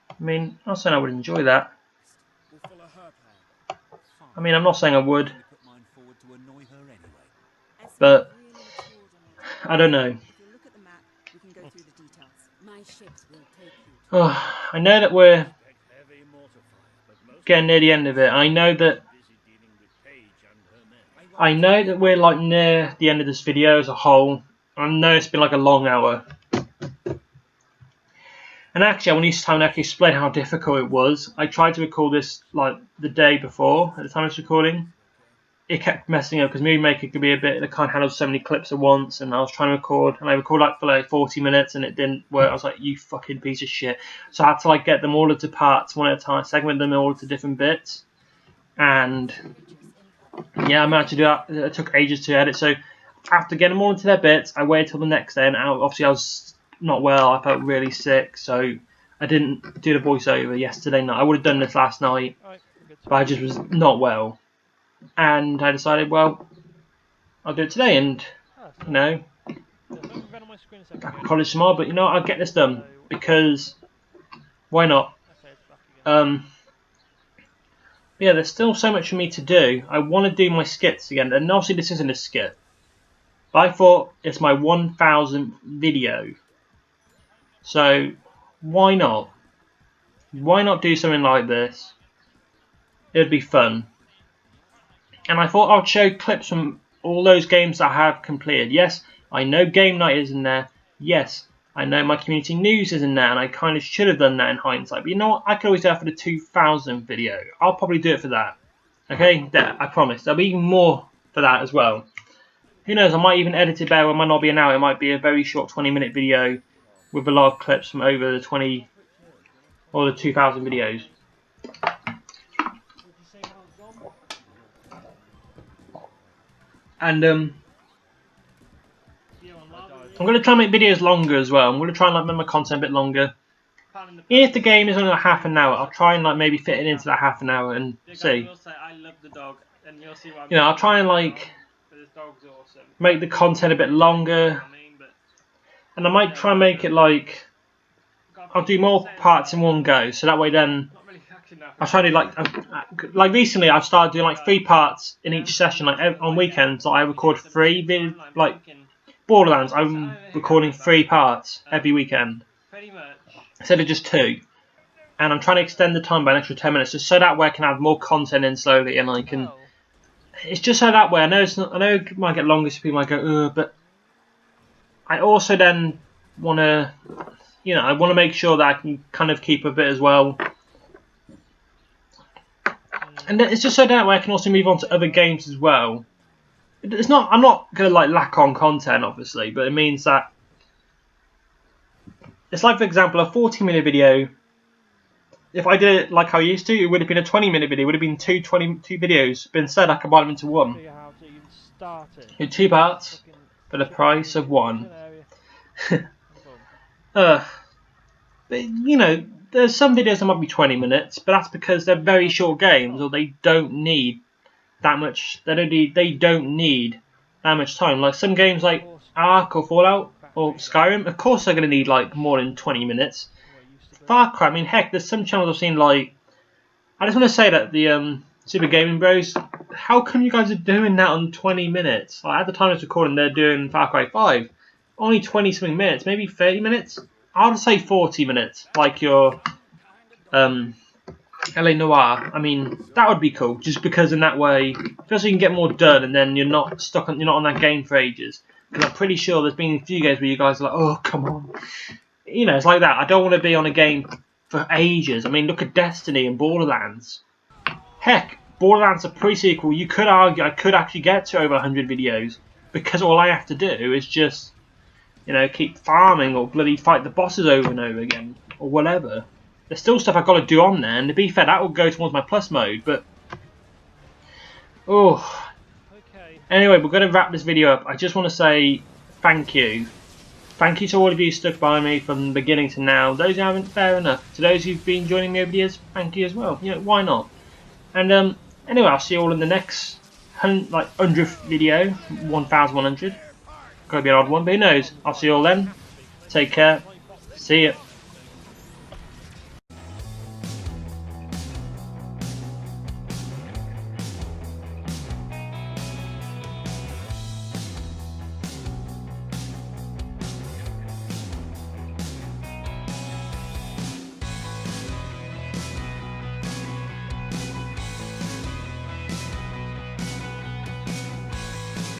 I mean, I'm not saying I would enjoy that. I mean, I'm not saying I would, but I don't know. Oh, I know that we're getting near the end of it. I know that we're like near the end of this video as a whole. I know it's been like a long hour. And actually, I want to use time to actually explain how difficult it was. I tried to record this like the day before, at the time I was recording. It kept messing up because Movie Maker could be a bit, it can't handle so many clips at once, and I was trying to record, and I recorded like for like 40 minutes and it didn't work. I was like, you fucking piece of shit. So I had to like get them all into parts one at a time, segment them all into different bits. And yeah, I managed to do that. It took ages to edit. So after getting them all into their bits, I waited till the next day, and obviously I was not well. I felt really sick, so I didn't do the voiceover yesterday night. I would have done this last night, Alright, we're good. but I just was not well, and I decided, well, I'll do it today, and Ah, you know, yeah, don't red on my screen a second. I could polish some more, but you know, I'll get this done because why not? Okay, it's back again. Yeah, there's still so much for me to do. I want to do my skits again, and obviously this isn't a skit, but I thought it's my 1000th video, so why not? Why not do something like this? It'd be fun. And I thought I'd show clips from all those games that I have completed. Yes, I know game night is in there. Yes, I know my community news is in there, and I kind of should have done that in hindsight. But you know what? I could always do that for the 2000 video. I'll probably do it for that. Okay, there, I promise. There'll be even more for that as well. Who knows? I might even edit it better. It might not be an hour. It might be a very short 20-minute video with a lot of clips from over the 20 or the 2000 videos. And I'm going to try and make videos longer as well. I'm going to try and like make my content a bit longer. If the game is only like half an hour, I'll try and like maybe fit it into that half an hour and see. I love the dog, and you'll see what You know, I'll try and like this dog's awesome. make the content a bit longer, and I might try and make it like I'll do more parts in one go. So that way, then I'll try to do like recently I've started doing like 3 parts in each session. Like on weekends, I record 3 like Borderlands. I'm recording 3 parts every weekend Pretty much. instead of just 2. And I'm trying to extend the time by an extra 10 minutes, just so that way I can have more content in slowly, and I can. It's just so that way. I know it's not. I know it might get longer, so people might go, but I also then want to, you know, I want to make sure that I can kind of keep a bit as well. And it's just so that way I can also move on to other games as well. It's not. I'm not gonna like lack on content, obviously, but it means that it's like, for example, a 40-minute video. If I did it like I used to, it would have been a 20-minute video. It would have been two videos, but instead I combine them into one. In 2 parts for the price of 1. But you know, there's some videos that might be 20 minutes, but that's because they're very short games, or they don't need that much. They don't need that much time. Like some games like Ark or Fallout or Skyrim, of course they're going to need like more than 20 minutes. Far Cry, I mean, heck, there's some channels I've seen like. I just want to say that the Super Gaming Bros, how come you guys are doing that on 20 minutes? Like, at the time of this recording, they're doing Far Cry 5, only 20-something minutes, maybe 30 minutes. I would say 40 minutes, like your LA Noire. I mean, that would be cool, just because in that way, just so you can get more done, and then you're not stuck on, you're not on that game for ages. Because I'm pretty sure there's been a few games where you guys are like, oh, come on. You know, it's like that. I don't want to be on a game for ages. I mean, look at Destiny and Borderlands. Heck, Borderlands a pre-sequel. You could argue I could actually get to over 100 videos, because all I have to do is just, you know, keep farming or bloody fight the bosses over and over again, or whatever. There's still stuff I've got to do on there, and to be fair, that will go towards my plus mode, but... Oh. Okay. Anyway, we're going to wrap this video up. I just want to say thank you. Thank you to all of you who stuck by me from the beginning to now. Those who haven't, fair enough. To those who've been joining me over the years, thank you as well. You know, why not? And anyway, I'll see you all in the next 100th video, 1100. Gotta be an odd one, but who knows? I'll see you all then. Take care. See ya.